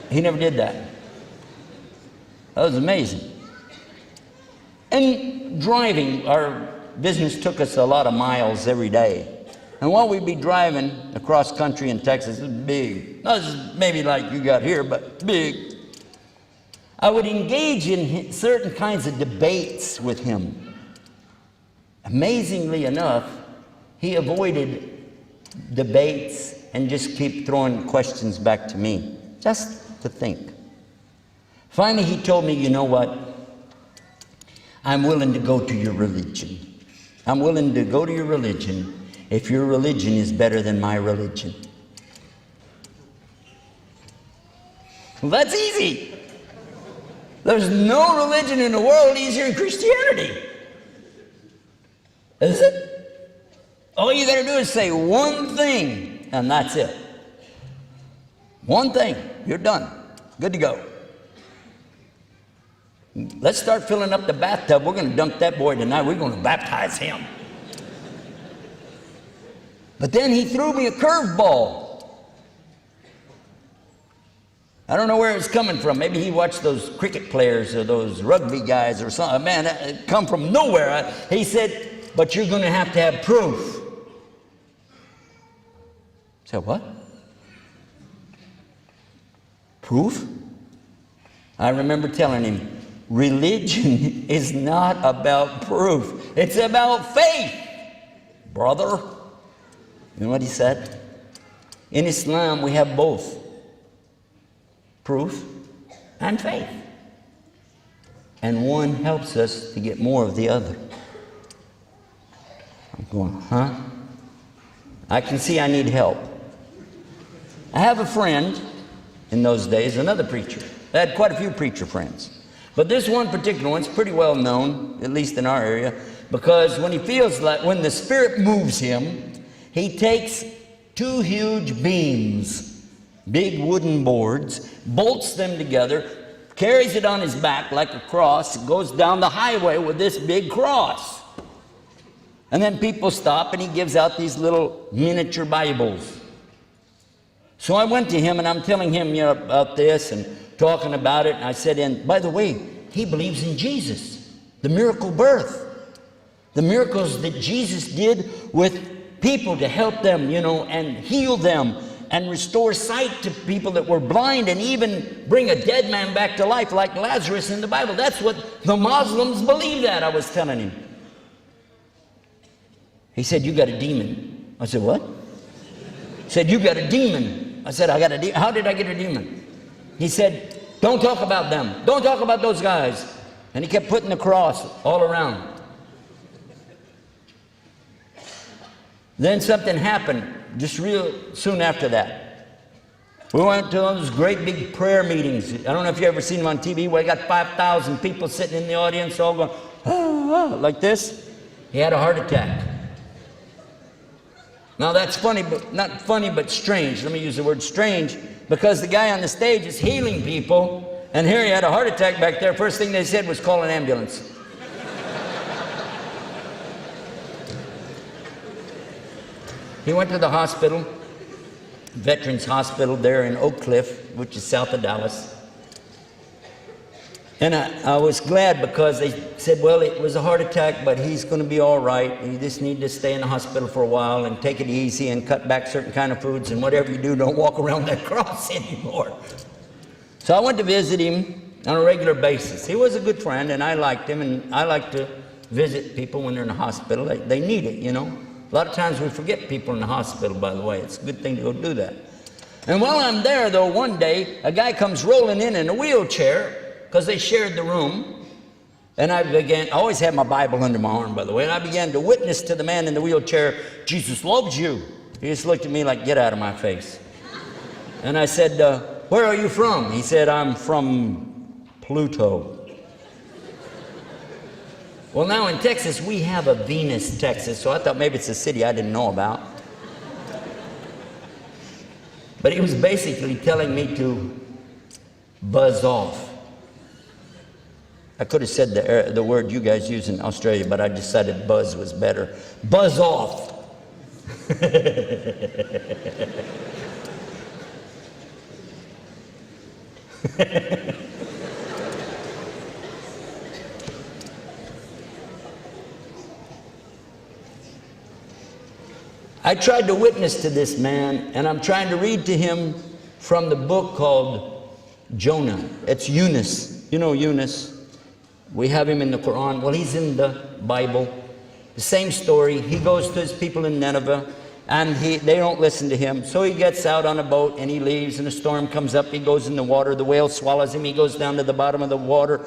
He never did that. That was amazing. And driving, our business took us a lot of miles every day. And while we'd be driving across country in Texas, it was big. Not just maybe like you got here, but big. I would engage in certain kinds of debates with him. Amazingly enough, he avoided debates and just keep throwing questions back to me, just to think. Finally, he told me, "You know what? I'm willing to go to your religion. I'm willing to go to your religion if your religion is better than my religion." Well, that's easy. There's no religion in the world easier than Christianity. Is it? All you gotta do is say one thing, and that's it. One thing, you're done. Good to go. Let's start filling up the bathtub. We're going to dunk that boy tonight. We're going to baptize him. But then he threw me a curveball. I don't know where it's coming from. Maybe he watched those cricket players or those rugby guys or something. Man, it come from nowhere. He said, "But you're going to have proof." I said, "What? Proof?" I remember telling him, religion is not about proof. It's about faith, brother. You know what he said? In Islam, we have both proof and faith. And one helps us to get more of the other. I'm going, huh? I can see I need help. I have a friend in those days, another preacher. I had quite a few preacher friends. But this one particular one's pretty well known, at least in our area, because when he feels like, when the Spirit moves him, he takes two huge beams, big wooden boards, bolts them together, carries it on his back like a cross, goes down the highway with this big cross. And then people stop and he gives out these little miniature Bibles. So I went to him and I'm telling him, about this and talking about it. And I said, and by the way, he believes in Jesus, the miracle birth, the miracles that Jesus did with people to help them, and heal them and restore sight to people that were blind and even bring a dead man back to life like Lazarus in the Bible. That's what the Muslims believe that, I was telling him. He said, you got a demon. I said, what? He said, you got a demon. I said, I got a demon. How did I get a demon? He said, don't talk about them. Don't talk about those guys. And he kept putting the cross all around. Then something happened just real soon after that. We went to those great big prayer meetings. I don't know if you've ever seen them on TV where you got 5,000 people sitting in the audience all going, like this. He had a heart attack. Now that's funny, but not funny, but strange. Let me use the word strange, because the guy on the stage is healing people, and here he had a heart attack back there. First thing they said was call an ambulance. He went to the hospital, Veterans Hospital there in Oak Cliff, which is south of Dallas. And I was glad because they said, well, it was a heart attack, but he's going to be all right. You just need to stay in the hospital for a while and take it easy and cut back certain kind of foods, and whatever you do, don't walk around that cross anymore. So I went to visit him on a regular basis. He was a good friend, and I liked him, and I like to visit people when they're in the hospital. They need it, A lot of times we forget people in the hospital, by the way. It's a good thing to go do that. And while I'm there, though, one day, a guy comes rolling in a wheelchair, because they shared the room. And I always had my Bible under my arm, by the way, and I began to witness to the man in the wheelchair, Jesus loves you. He just looked at me like, get out of my face. And I said, where are you from? He said, I'm from Pluto. Well, now in Texas, we have a Venus, Texas, so I thought maybe it's a city I didn't know about. But he was basically telling me to buzz off. I could have said the word you guys use in Australia, but I decided buzz was better. Buzz off. I tried to witness to this man, and I'm trying to read to him from the book called Jonah. It's Yunus. You know Yunus. We have him in the Quran. Well, he's in the Bible. The same story. He goes to his people in Nineveh, and they don't listen to him. So he gets out on a boat, and he leaves, and a storm comes up. He goes in the water. The whale swallows him. He goes down to the bottom of the water.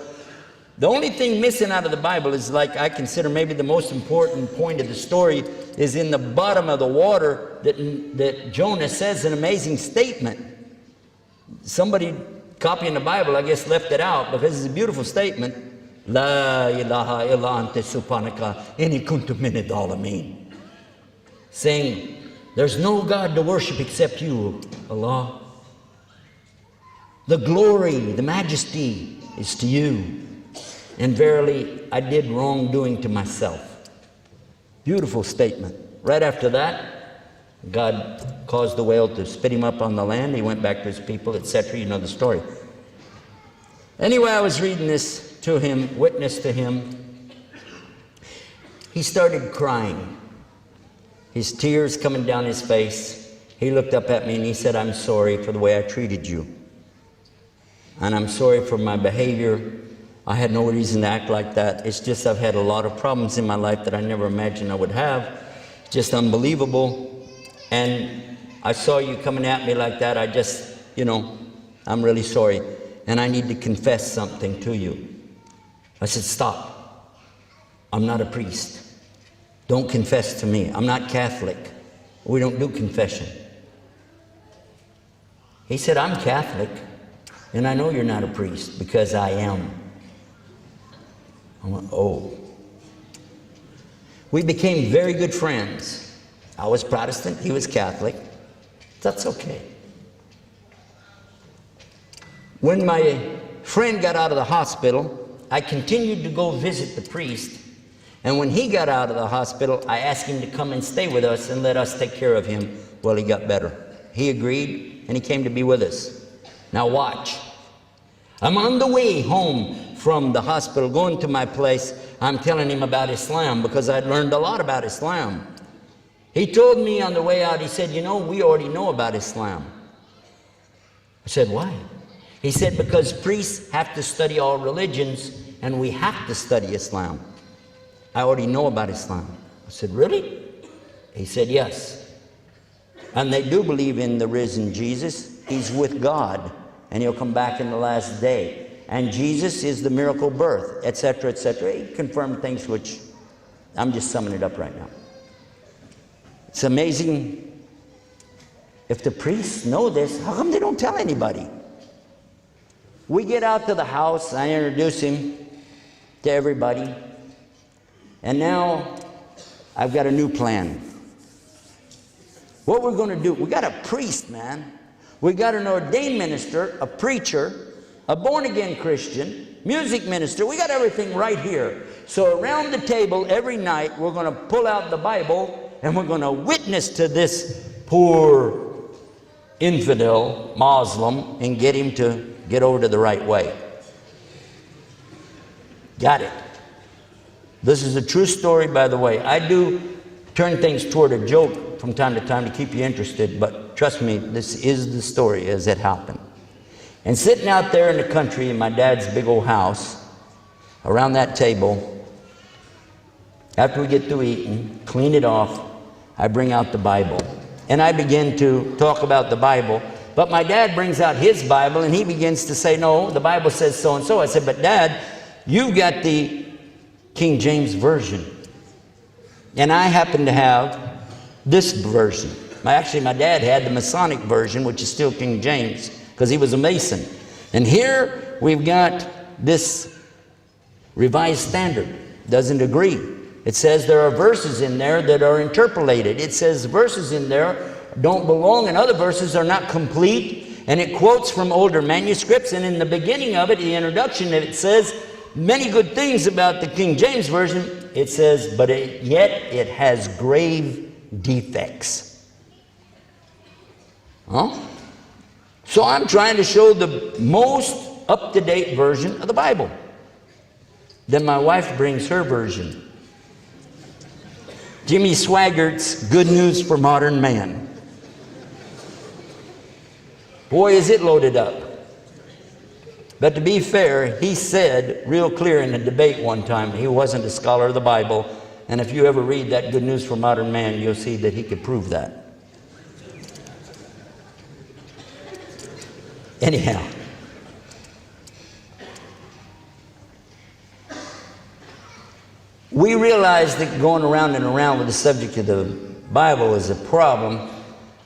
The only thing missing out of the Bible is, like, I consider maybe the most important point of the story is in the bottom of the water that Jonah says an amazing statement. Somebody copying the Bible, I guess, left it out because it's a beautiful statement. La ilaha illa anta subhanaka inni kuntu minad dhalimeen. Saying, there's no God to worship except you, Allah. The glory, the majesty is to you. And verily, I did wrongdoing to myself. Beautiful statement. Right after that, God caused the whale to spit him up on the land. He went back to his people, etc. You know the story. Anyway, I was reading this to him, witness to him. He started crying. His tears coming down his face. He looked up at me and he said, I'm sorry for the way I treated you. And I'm sorry for my behavior. I had no reason to act like that. It's just I've had a lot of problems in my life that I never imagined I would have. Just unbelievable. And I saw you coming at me like that. I just, I'm really sorry. And I need to confess something to you. I said, stop. I'm not a priest. Don't confess to me. I'm not Catholic. We don't do confession. He said, I'm Catholic. And I know you're not a priest because I am. I went, oh. We became very good friends. I was Protestant, he was Catholic. That's okay. When my friend got out of the hospital, I continued to go visit the priest. And when he got out of the hospital, I asked him to come and stay with us and let us take care of him while he got better. He agreed. and he came to be with us. Now watch. I'm on the way home from the hospital, going to my place. I'm telling him about Islam because I'd learned a lot about Islam. He told me on the way out, he said, you know, we already know about Islam. I said, why? He said, because priests have to study all religions, and we have to study Islam. I already know about Islam. I said, really? He said, yes. And they do believe in the risen Jesus. He's with God, and he'll come back in the last day. And Jesus is the miracle birth, etc., etc. He confirmed things which I'm just summing it up right now. It's amazing. If the priests know this, how come they don't tell anybody? We get out to the house. I introduce him to everybody. And now I've got a new plan. What we're going to do, we got a priest, man. We got an ordained minister, a preacher, a born-again Christian, music minister. We got everything right here. So around the table every night, we're going to pull out the Bible and we're going to witness to this poor infidel Muslim and get him to get over to the right way. Got it. This is a true story, by the way. I do turn things toward a joke from time to time to keep you interested, but trust me, this is the story as it happened. And sitting out there in the country in my dad's big old house, around that table, after we get through eating, clean it off, I bring out the Bible. And I begin to talk about the Bible. But my dad brings out his Bible and he begins to say, no, the Bible says so and so. I said, but Dad, you've got the King James Version. And I happen to have this version. Actually, my dad had the Masonic version, which is still King James, because he was a Mason. And here we've got this Revised Standard. Doesn't agree. It says there are verses in there that are interpolated. It says verses in there don't belong and other verses are not complete. And it quotes from older manuscripts. And in the beginning of it, the introduction, it says many good things about the King James Version. It says, but yet it has grave defects. Huh? So I'm trying to show the most up-to-date version of the Bible. Then my wife brings her version. Jimmy Swaggart's Good News for Modern Man. Boy, is it loaded up. But to be fair, he said real clear in a debate one time, he wasn't a scholar of the Bible. And if you ever read that Good News for Modern Man, you'll see that he could prove that. Anyhow. We realized that going around and around with the subject of the Bible is a problem.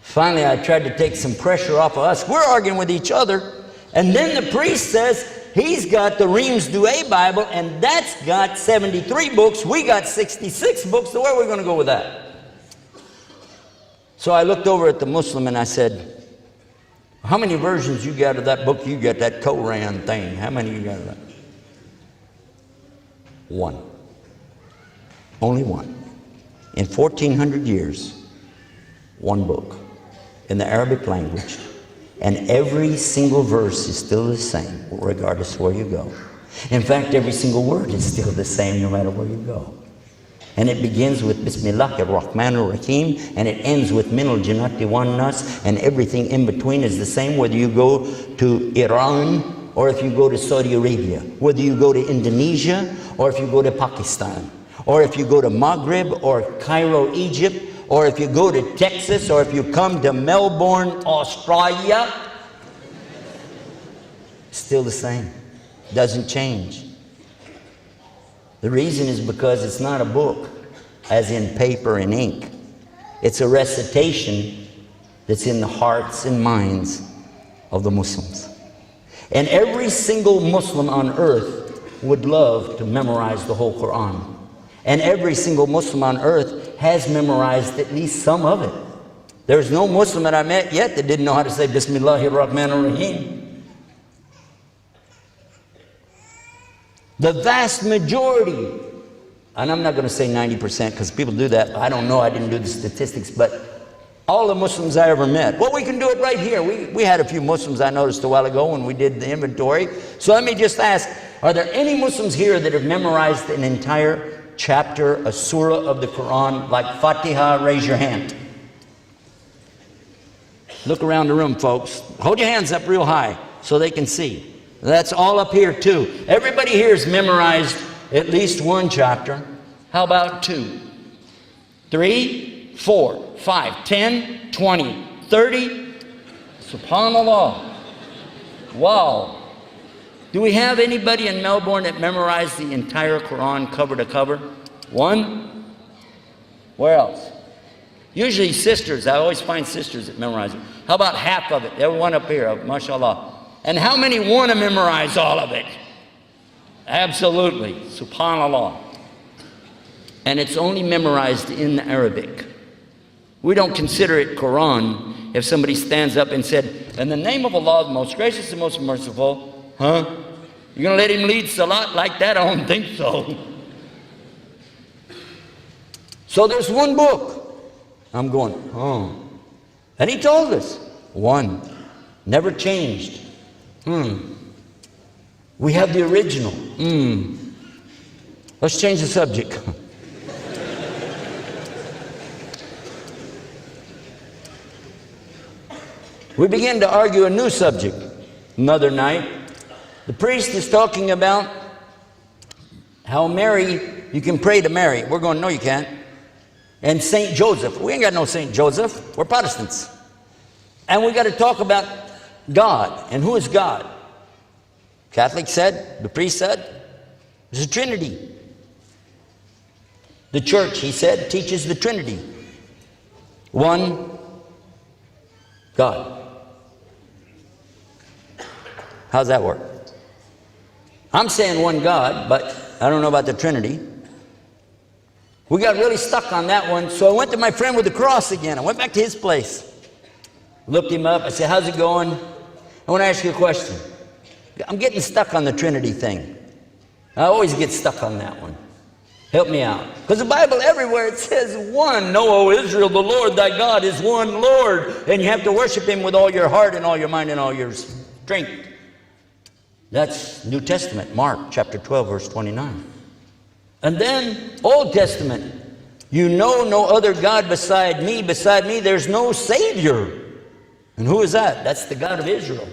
Finally, I tried to take some pressure off of us. We're arguing with each other. And then the priest says he's got the Reims Douay Bible, and that's got 73 books. We got 66 books. So where are we going to go with that? So I looked over at the Muslim and I said, how many versions you got of that book? You got that Koran thing. How many you got of that? One. Only one. In 1400 years, one book in the Arabic language. And every single verse is still the same, regardless of where you go. In fact, every single word is still the same, no matter where you go. And it begins with Bismillahir Rahmanir Rahim, and it ends with Minal Jannati wan Nas, and everything in between is the same, whether you go to Iran or if you go to Saudi Arabia, whether you go to Indonesia or if you go to Pakistan, or if you go to Maghreb or Cairo, Egypt, or if you go to Texas, or if you come to Melbourne, Australia, still the same. Doesn't change. The reason is because it's not a book, as in paper and ink. It's a recitation that's in the hearts and minds of the Muslims. And every single Muslim on earth would love to memorize the whole Quran. And every single Muslim on earth has memorized at least some of it. There's no Muslim that I met yet that didn't know how to say Bismillahir Rahmanir Rahim. The vast majority, and I'm not going to say 90% because people do that. I don't know, I didn't do the statistics, but All the Muslims I ever met. Well, we can do it right here. We had a few Muslims I noticed a while ago when we did the inventory. So let me just ask, are there any Muslims here that have memorized an entire chapter, a surah of the Quran, like Fatiha? Raise your hand. Look around the room, folks. Hold your hands up real high so they can see. That's all up here too. Everybody here has memorized at least one chapter. How about 2, 3, 4, 5, 10, 20, 30? SubhanAllah. Wow. Do we have anybody in Melbourne that memorized the entire Quran cover to cover? 1? Where else? Usually sisters. I always find sisters that memorize it. How about half of it? There one up here, mashallah. And how many want to memorize all of it? Absolutely. SubhanAllah. And it's only memorized in Arabic. We don't consider it Quran if somebody stands up and said, in the name of Allah, the most gracious and most merciful, huh? You're going to let him lead salat like that? I don't think so. So there's one book. I'm going, oh. And he told us, 1. Never changed. We have the original. Let's change the subject. We began to argue a new subject another night. The priest is talking about how Mary, you can pray to Mary. We're going, no, you can't. And St. Joseph. We ain't got no St. Joseph. We're Protestants. And we got to talk about God. And who is God? Catholic said, the priest said, it's a Trinity. The church, he said, teaches the Trinity. One God. How's that work? I'm saying one God, but I don't know about the Trinity. We got really stuck on that one, so I went to my friend with the cross again. I went back to his place. Looked him up. I said, how's it going? I want to ask you a question. I'm getting stuck on the Trinity thing. I always get stuck on that one. Help me out. Because the Bible everywhere it says one. Know, O Israel, the Lord thy God is one Lord. And you have to worship him with all your heart and all your mind and all your strength. That's New Testament, Mark chapter 12, verse 29. And then Old Testament. You know no other God beside me. Beside me there's no Savior. And who is that? That's the God of Israel.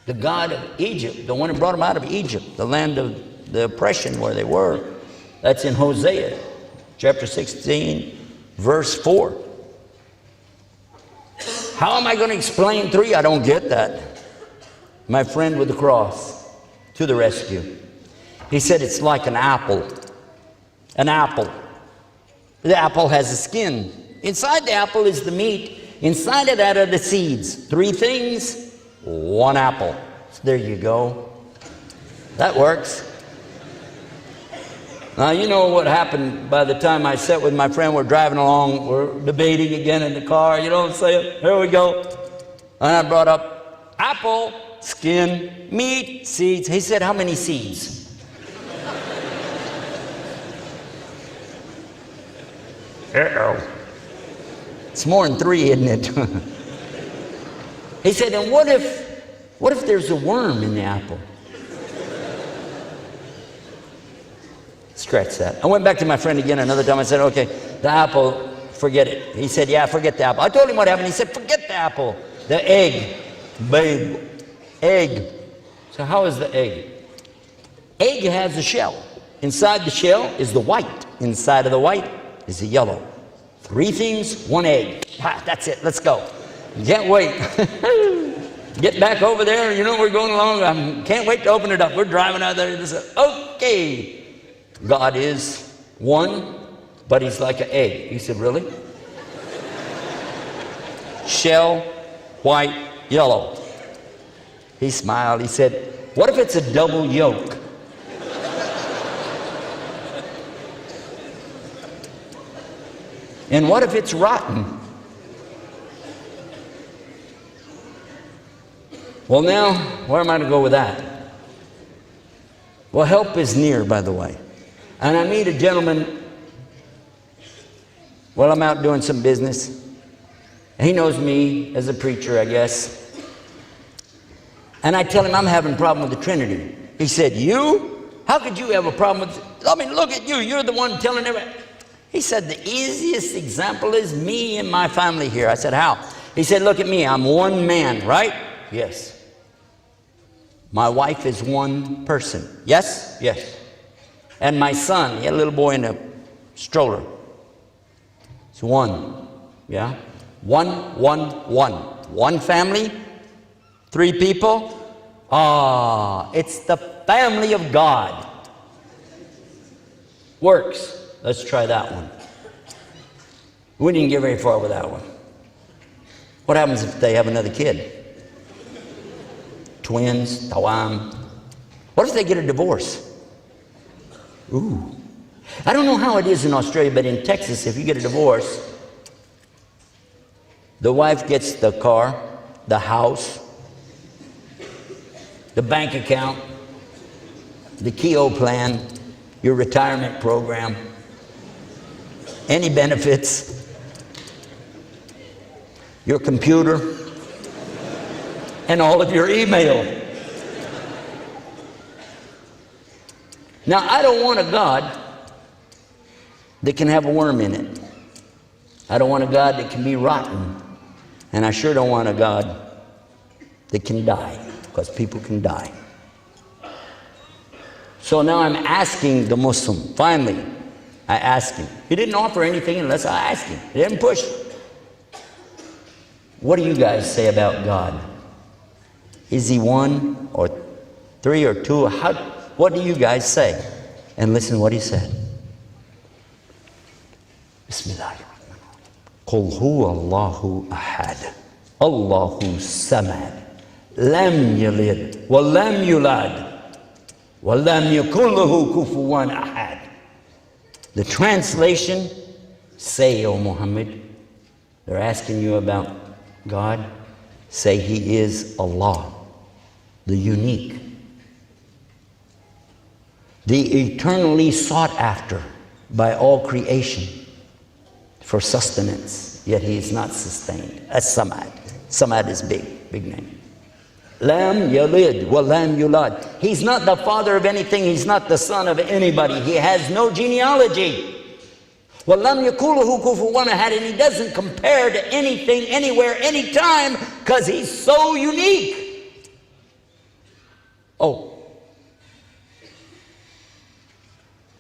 The God of Egypt. The one who brought them out of Egypt. The land of the oppression where they were. That's in Hosea chapter 16, verse 4. How am I going to explain 3? I don't get that. My friend with the cross to the rescue. He said it's like an apple. An apple. The apple has a skin. Inside the apple is the meat. Inside of that are the seeds. 3 things, 1 apple. So there you go. That works. Now, you know what happened by the time I sat with my friend, we're driving along, we're debating again in the car, you know what I'm saying? Here we go. And I brought up apple, skin, meat, seeds. He said, how many seeds? Uh-oh. It's more than 3, isn't it? He said, and what if there's a worm in the apple? Scratch that. I went back to my friend again another time. I said, okay, the apple, forget it. He said, yeah, forget the apple. I told him what happened. He said, forget the apple. The egg. Babe. Egg. So how is the egg? Egg has a shell. Inside the shell is the white. Inside of the white is the yellow. 3 things, 1 egg. That's it. Let's go. Can't wait. Get back over there. You know, we're going along. I can't wait to open it up. We're driving out there. Okay. God is one, but he's like an egg. He said, really? Shell, white, yellow. He smiled. He said, what if it's a double yolk? And what if it's rotten? Well, now, where am I to go with that? Well, help is near, by the way. And I meet a gentleman, well, I'm out doing some business, He knows me as a preacher, I guess. And I tell him I'm having a problem with the Trinity. He said, you? How could you have a problem with it? I mean, look at you. You're the one telling everybody. He said, the easiest example is me and my family here. I said, how? He said, look at me. I'm one man, right? Yes. My wife is one person. Yes? Yes. And my son, he had a little boy in a stroller. It's one. Yeah? One. One family, 3 people. It's the family of God. Works. Let's try that one. We didn't get very far with that one. What happens if they have another kid? Twins, Tawam. What if they get a divorce? Ooh. I don't know how it is in Australia, but in Texas, if you get a divorce, the wife gets the car, the house, the bank account, the Keogh plan, your retirement program, any benefits, your computer, and all of your email. Now, I don't want a God that can have a worm in it. I don't want a God that can be rotten. And I sure don't want a God that can die, because people can die. So now I'm asking the Muslim. Finally, I asked him. He didn't offer anything unless I asked him. He didn't push. What do you guys say about God? Is he 1 or 3 or 2? What do you guys say? And listen what he said. Bismillah. قل هو الله أحد الله الصمد لم يلد ولم يولد ولم يكن له كفوا أحد. The translation, say, O Muhammad, they're asking you about God, say he is Allah, the unique, the eternally sought after by all creation for sustenance, yet he is not sustained. That's Samad. Samad is big name. Lam yalid wa lam yulad. He's not the father of anything. He's not the son of anybody. He has no genealogy. Wa lam yakuluhu kufuwan ahad, and he doesn't compare to anything, anywhere, anytime, because he's so unique. Oh.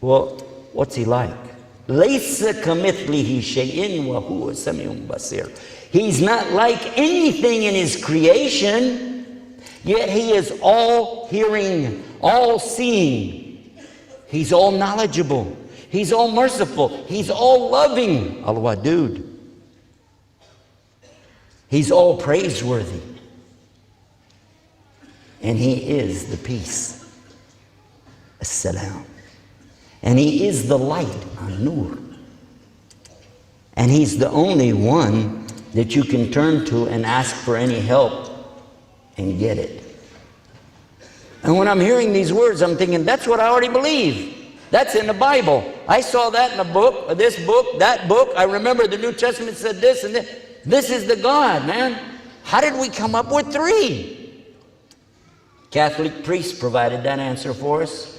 Well, what's he like? Laysa kamithlihi shay'in wa huwa samiun basir. He's not like anything in his creation, yet he is all hearing, all seeing. He's all knowledgeable. He's all merciful. He's all loving. Al-Wadud. He's all praiseworthy. And he is the peace. As-salam. And he is the light, An-Nur. And he's the only one that you can turn to and ask for any help and get it. And when I'm hearing these words, I'm thinking, that's what I already believe. That's in the Bible. I saw that in a book, this book, that book. I remember the New Testament said this and this. This is the God, man. How did we come up with 3? Catholic priest provided that answer for us.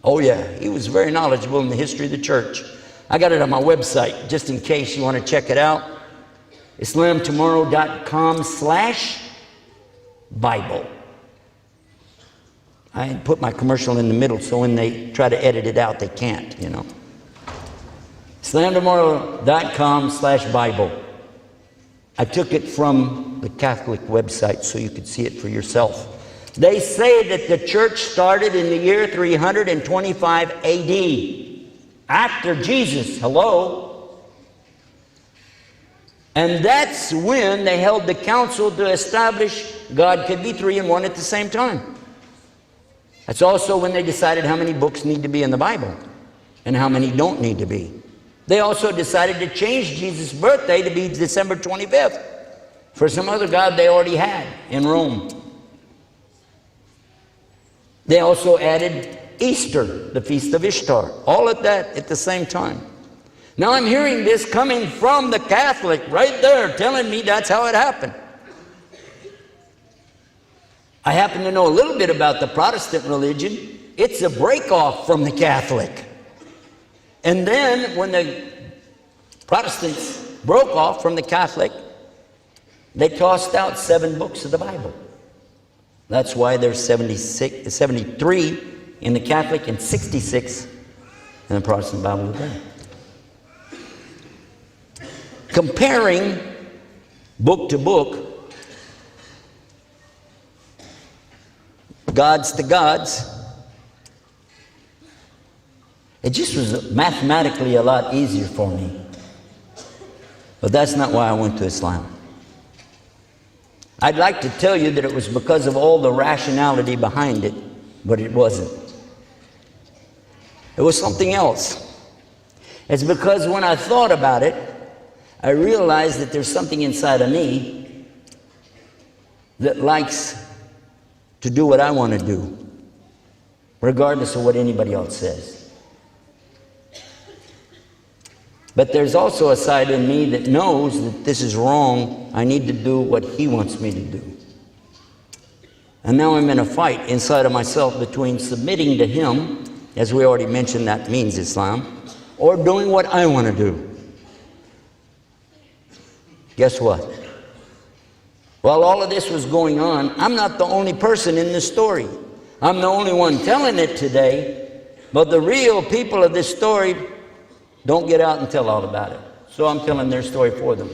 Oh yeah, he was very knowledgeable in the history of the church. I got it on my website, just in case you want to check it out. islamtomorrow.com/Bible. I put my commercial in the middle, so when they try to edit it out, they can't, you know. islamtomorrow.com/Bible. I took it from the Catholic website so you could see it for yourself. They say that the church started in the year 325 AD, after Jesus. Hello? And that's when they held the council to establish God could be 3 and 1 at the same time. That's also when they decided how many books need to be in the Bible and how many don't need to be. They also decided to change Jesus' birthday to be December 25th for some other god they already had in Rome. They also added Easter, the Feast of Ishtar, all of that at the same time. Now I'm hearing this coming from the Catholic right there telling me that's how it happened. I happen to know a little bit about the Protestant religion. It's a break-off from the Catholic. And then when the Protestants broke off from the Catholic, they tossed out 7 books of the Bible. That's why there's 73 in the Catholic and 66 in the Protestant Bible today. Comparing book to book, gods to gods, it just was mathematically a lot easier for me. But that's not why I went to Islam. I'd like to tell you that it was because of all the rationality behind it, but it wasn't. It was something else. It's because when I thought about it, I realized that there's something inside of me that likes to do what I want to do, regardless of what anybody else says. But there's also a side in me that knows that this is wrong. I need to do what he wants me to do. And now I'm in a fight inside of myself between submitting to him, as we already mentioned that means Islam, or doing what I want to do. Guess what? While all of this was going on, I'm not the only person in this story. I'm the only one telling it today, but the real people of this story don't get out and tell all about it. So I'm telling their story for them.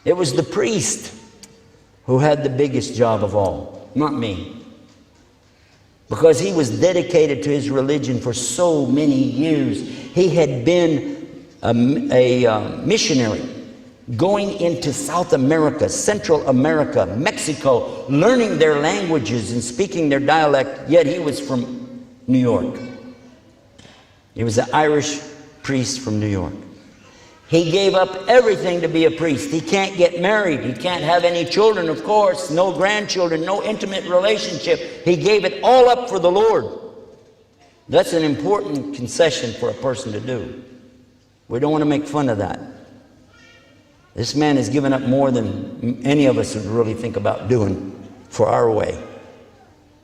It was the priest who had the biggest job of all, not me. Because he was dedicated to his religion for so many years. He had been a missionary going into South America, Central America, Mexico, learning their languages and speaking their dialect, yet he was from New York. He was an Irish priest from New York. He gave up everything to be a priest. He can't get married. He can't have any children, of course, no grandchildren, no intimate relationship. He gave it all up for the Lord. That's an important concession for a person to do. We don't want to make fun of that. This man has given up more than any of us would really think about doing for our way.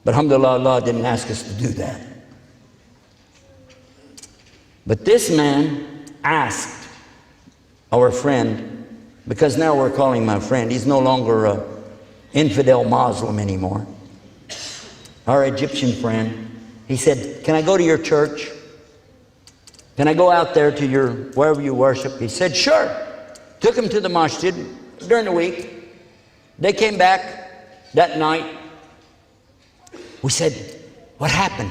But alhamdulillah, Allah didn't ask us to do that. But this man asked our friend, because now we're calling him my friend, he's no longer an infidel Muslim anymore, our Egyptian friend. He said, can I go to your church? Can I go out there to your, wherever you worship? He said, sure. Took him to the masjid during the week. They came back that night. We said, what happened?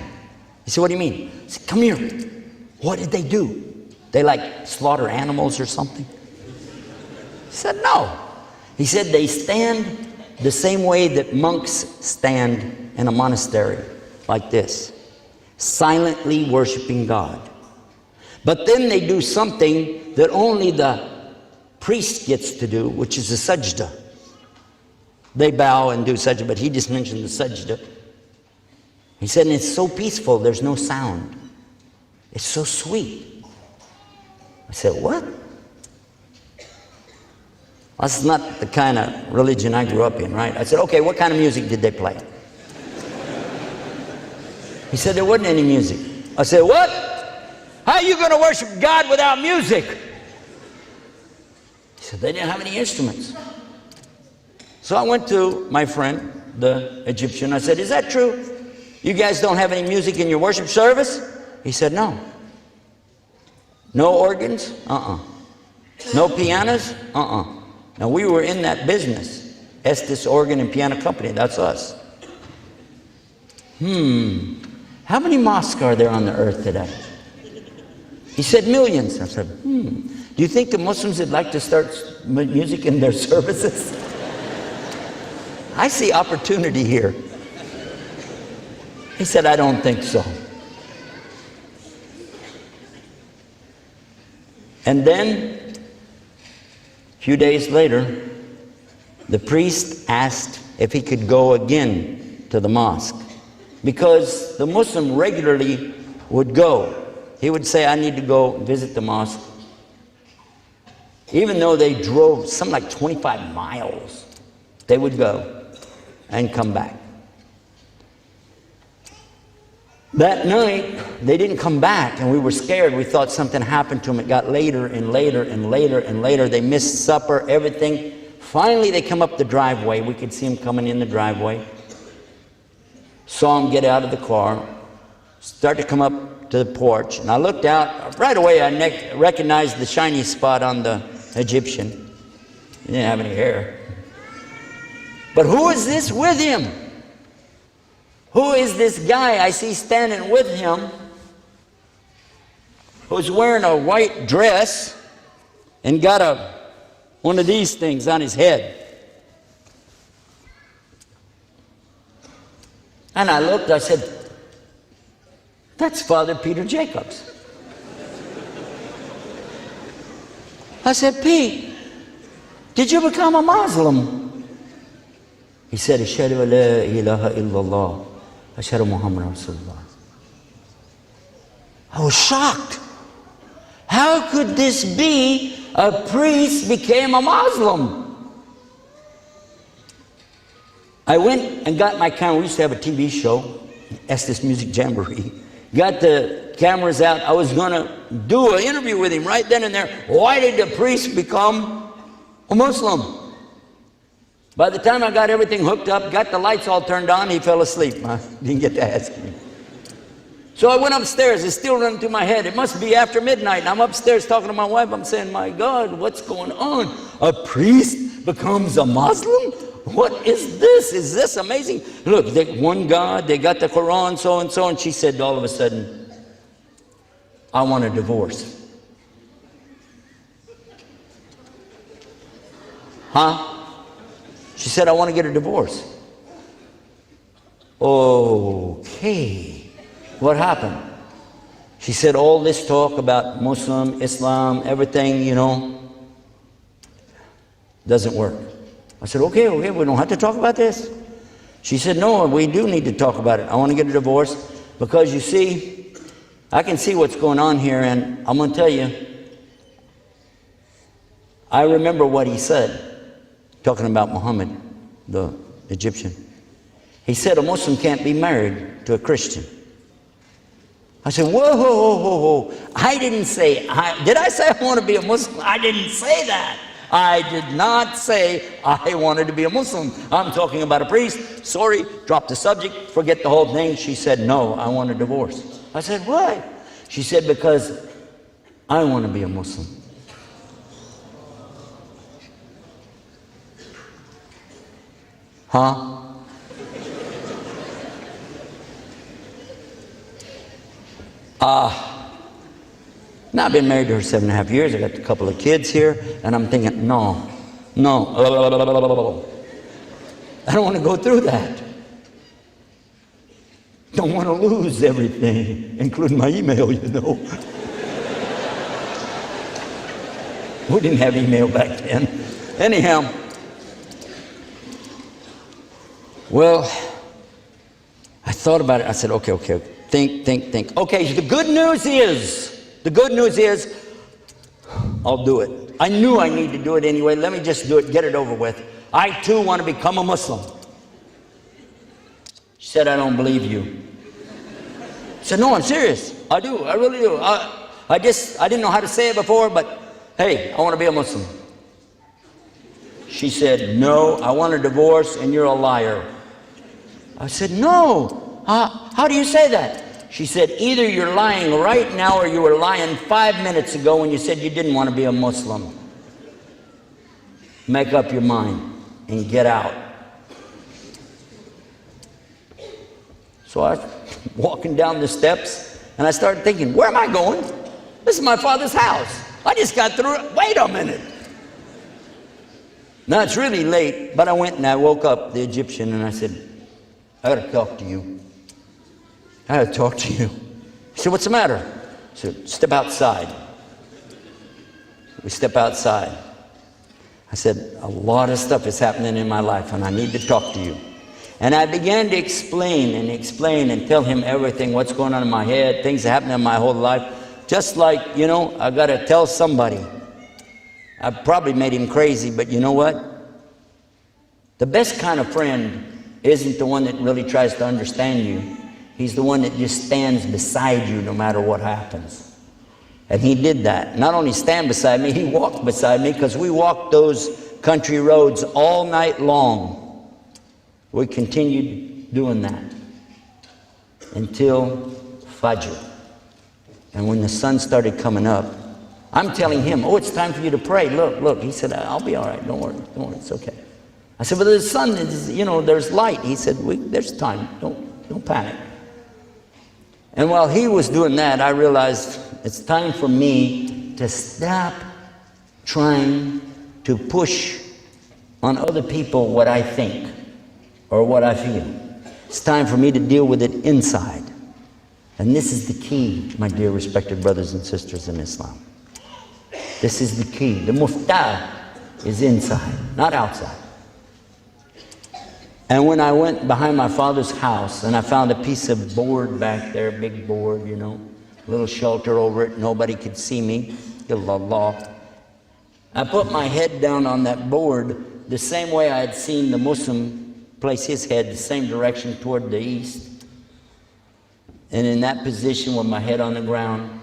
He said, what do you mean? I said, come here. What did they do? They like slaughter animals or something? He said, no. He said, they stand the same way that monks stand in a monastery, like this, silently worshiping God. But then they do something that only the priest gets to do, which is the sajda. They bow and do sajda, but he just mentioned the sajda. He said, and it's so peaceful, there's no sound. It's so sweet. I said, what? That's not the kind of religion I grew up in, right? I said, okay, what kind of music did they play? He said, there wasn't any music. I said, what? How are you going to worship God without music? He said, they didn't have any instruments. So I went to my friend, the Egyptian. I said, is that true? You guys don't have any music in your worship service? He said, no. No organs? No pianos? Now we were in that business. Estes Organ and Piano Company, that's us. How many mosques are there on the earth today? He said millions. I said, do you think the Muslims would like to start music in their services? I see opportunity here. He said, I don't think so. And then, a few days later, the priest asked if he could go again to the mosque, because the Muslim regularly would go. He would say, I need to go visit the mosque. Even though they drove something like 25 miles, they would go and come back. That night, they didn't come back, and we were scared. We thought something happened to them. It got later and later and later and later. They missed supper, everything. Finally, they come up the driveway. We could see them coming in the driveway. Saw them get out of the car, start to come up to the porch. And I looked out. Right away, I recognized the shiny spot on the Egyptian. He didn't have any hair. But who is this with him? Who is this guy I see standing with him who's wearing a white dress and got one of these things on his head? And I looked, I said, that's Father Peter Jacobs. I said, Pete, did you become a Muslim? He said, Ashhadu an la ilaha illallah. Ashhadu Muhammad Rasulullah. I was shocked. How could this be a priest became a Muslim? I went and got my camera. We used to have a TV show, Estes Music Jamboree. Got the cameras out. I was going to do an interview with him right then and there. Why did the priest become a Muslim? By the time I got everything hooked up, got the lights all turned on, he fell asleep. I didn't get to ask him. So I went upstairs. It's still running through my head. It must be after midnight. And I'm upstairs talking to my wife. I'm saying, my God, what's going on? A priest becomes a Muslim? What is this? Is this amazing? Look, one God, they got the Quran, so and so. And she said all of a sudden, I want a divorce. Huh? She said, I want to get a divorce. Okay. What happened? She said, all this talk about Muslim, Islam, everything, doesn't work. I said, okay, we don't have to talk about this. She said, no, we do need to talk about it. I want to get a divorce because, you see, I can see what's going on here, and I'm going to tell you, I remember what he said. Talking about Muhammad, the Egyptian. He said a Muslim can't be married to a Christian. I said, whoa, whoa, whoa, whoa, whoa. I didn't say, did I say I want to be a Muslim? I didn't say that. I did not say I wanted to be a Muslim. I'm talking about a priest. Sorry, drop the subject, forget the whole thing. She said, no, I want a divorce. I said, why? She said, because I want to be a Muslim. Huh? Now I've been married to her 7.5 years. I got a couple of kids here, and I'm thinking, no. I don't want to go through that. Don't want to lose everything, including my email, We didn't have email back then. Anyhow. Well, I thought about it. I said, okay. Think. Okay, the good news is, I'll do it. I knew I needed to do it anyway. Let me just do it, get it over with. I too want to become a Muslim. She said, I don't believe you. I said, no, I'm serious. I do, I really do. I didn't know how to say it before, but hey, I want to be a Muslim. She said, no, I want a divorce and you're a liar. I said, no, how do you say that? She said, either you're lying right now or you were lying 5 minutes ago when you said you didn't want to be a Muslim. Make up your mind and get out. So I was walking down the steps and I started thinking, where am I going? This is my father's house. I just got through it. Wait a minute. Now it's really late, but I went and I woke up the Egyptian and I said, I got to talk to you. I got to talk to you. He said, what's the matter? I said, step outside. We step outside. I said, a lot of stuff is happening in my life and I need to talk to you. And I began to explain and tell him everything, what's going on in my head, things that happen in my whole life. Just like, I got to tell somebody. I probably made him crazy, but you know what? The best kind of friend isn't the one that really tries to understand you. He's the one that just stands beside you no matter what happens. And he did that. Not only stand beside me, he walked beside me, because we walked those country roads all night long. We continued doing that until Fajr. And when the sun started coming up, I'm telling him, oh, it's time for you to pray. Look, look. He said, I'll be all right. Don't worry, it's okay. I said, but the sun is, there's light. He said, there's time. Don't panic. And while he was doing that, I realized it's time for me to stop trying to push on other people what I think or what I feel. It's time for me to deal with it inside. And this is the key, my dear respected brothers and sisters in Islam. This is the key. The muftah is inside, not outside. And when I went behind my father's house and I found a piece of board back there, big board, little shelter over it, nobody could see me, illallah. I put my head down on that board the same way I had seen the Muslim place his head, the same direction toward the east. And in that position with my head on the ground,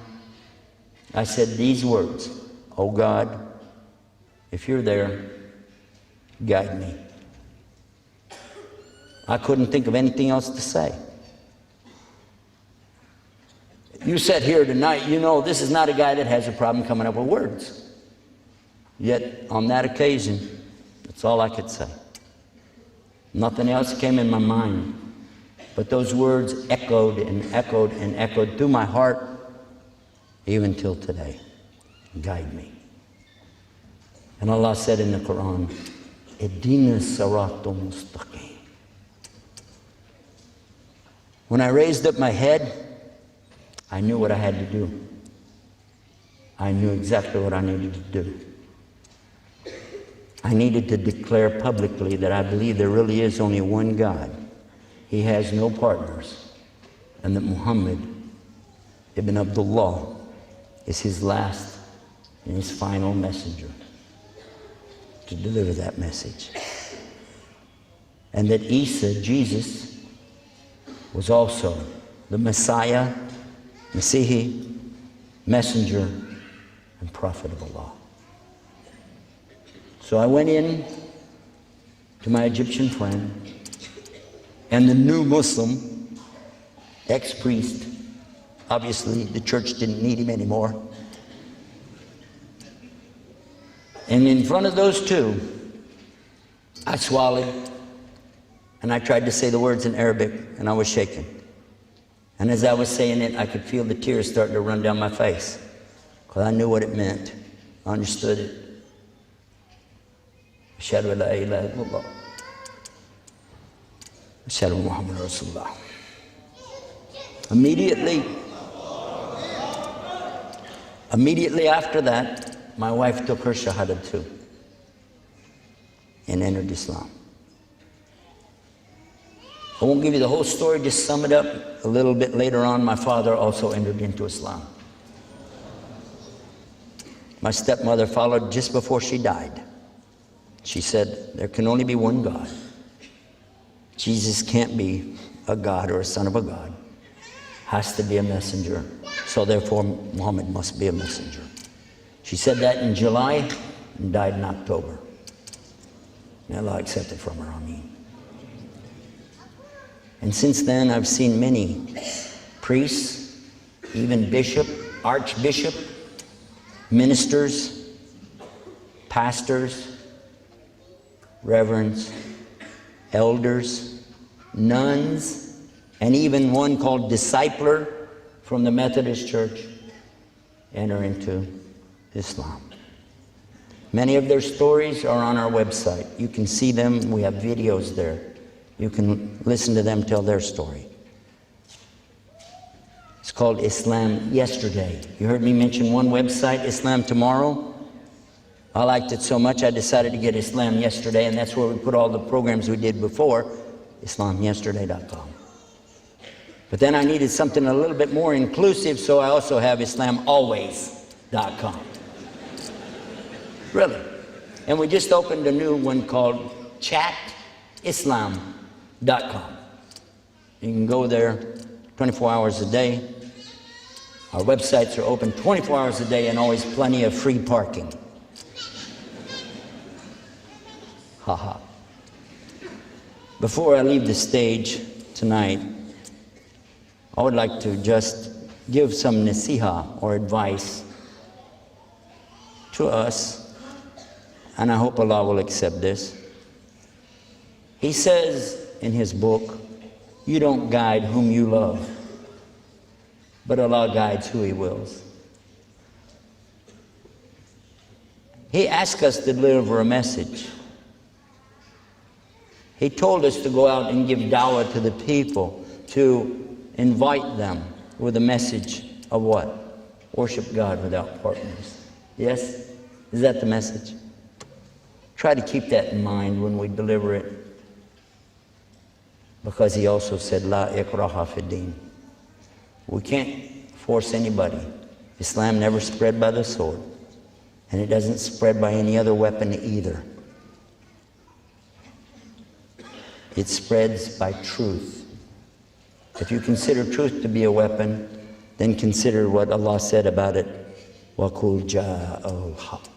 I said these words, "Oh God, if you're there, guide me." I couldn't think of anything else to say. You sat here tonight, this is not a guy that has a problem coming up with words. Yet, on that occasion, that's all I could say. Nothing else came in my mind. But those words echoed and echoed and echoed through my heart, even till today. Guide me. And Allah said in the Quran, Ihdina siratal mustaqim. When I raised up my head, I knew what I had to do. I knew exactly what I needed to do. I needed to declare publicly that I believe there really is only one God. He has no partners. And that Muhammad ibn Abdullah is his last and his final messenger to deliver that message. And that Isa, Jesus, was also the Messiah, Messihi, messenger, and prophet of Allah. So I went in to my Egyptian friend and the new Muslim, ex-priest. Obviously, the church didn't need him anymore. And in front of those two, I swallowed and I tried to say the words in Arabic, and I was shaking. And as I was saying it, I could feel the tears starting to run down my face, because I knew what it meant. I understood it. Ashhadu an la ilaha illallah. Ashhadu Muhammad Rasulullah. Immediately after that, my wife took her shahada too and entered Islam. I won't give you the whole story, just sum it up. A little bit later on, my father also entered into Islam. My stepmother followed just before she died. She said, there can only be one God. Jesus can't be a God or a son of a God. Has to be a messenger. So therefore, Muhammad must be a messenger. She said that in July and died in October. May Allah accept it from her, Ameen. And since then, I've seen many priests, even bishop, archbishop, ministers, pastors, reverends, elders, nuns, and even one called discipler from the Methodist Church enter into Islam. Many of their stories are on our website. You can see them. We have videos there. You can listen to them tell their story. It's called Islam Yesterday. You heard me mention one website, Islam Tomorrow. I liked it so much I decided to get Islam Yesterday, and that's where we put all the programs we did before, IslamYesterday.com. But then I needed something a little bit more inclusive, so I also have IslamAlways.com. Really. And we just opened a new one called chatislam.com. You can go there 24 hours a day. Our websites are open 24 hours a day and always plenty of free parking. Haha. Before I leave the stage tonight, I would like to just give some nasiha or advice to us, and I hope Allah will accept this. He says in his book, you don't guide whom you love, but Allah guides who He wills. He asked us to deliver a message. He told us to go out and give dawah to the people, to invite them with a message of what? Worship God without partners. Yes? Is that the message? Try to keep that in mind when we deliver it. Because He also said, La ikraha fid din. We can't force anybody. Islam never spread by the sword. And it doesn't spread by any other weapon either. It spreads by truth. If you consider truth to be a weapon, then consider what Allah said about it. وَقُلْ جَاءَ الْحَقُّ.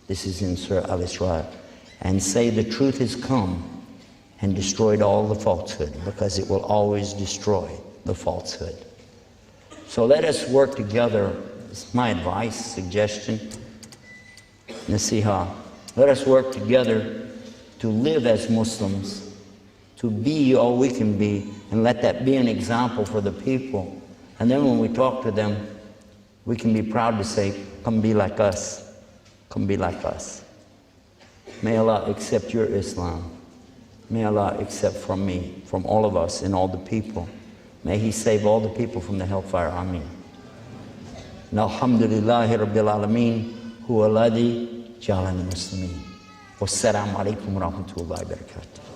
This is in Surah Al-Isra. And say the truth has come and destroyed all the falsehood, because it will always destroy the falsehood. So let us work together. It's my advice, suggestion, nasiha. Let us work together to live as Muslims, to be all we can be, and let that be an example for the people. And then when we talk to them, we can be proud to say, come be like us. Come be like us. May Allah accept your Islam. May Allah accept from me, from all of us and all the people. May He save all the people from the hellfire. Ameen. Alhamdulillahi Rabbil Alameen. Huwa alladhi ja'alana muslimin. Wassalamu alaikum wa rahmatullahi wa barakatuh.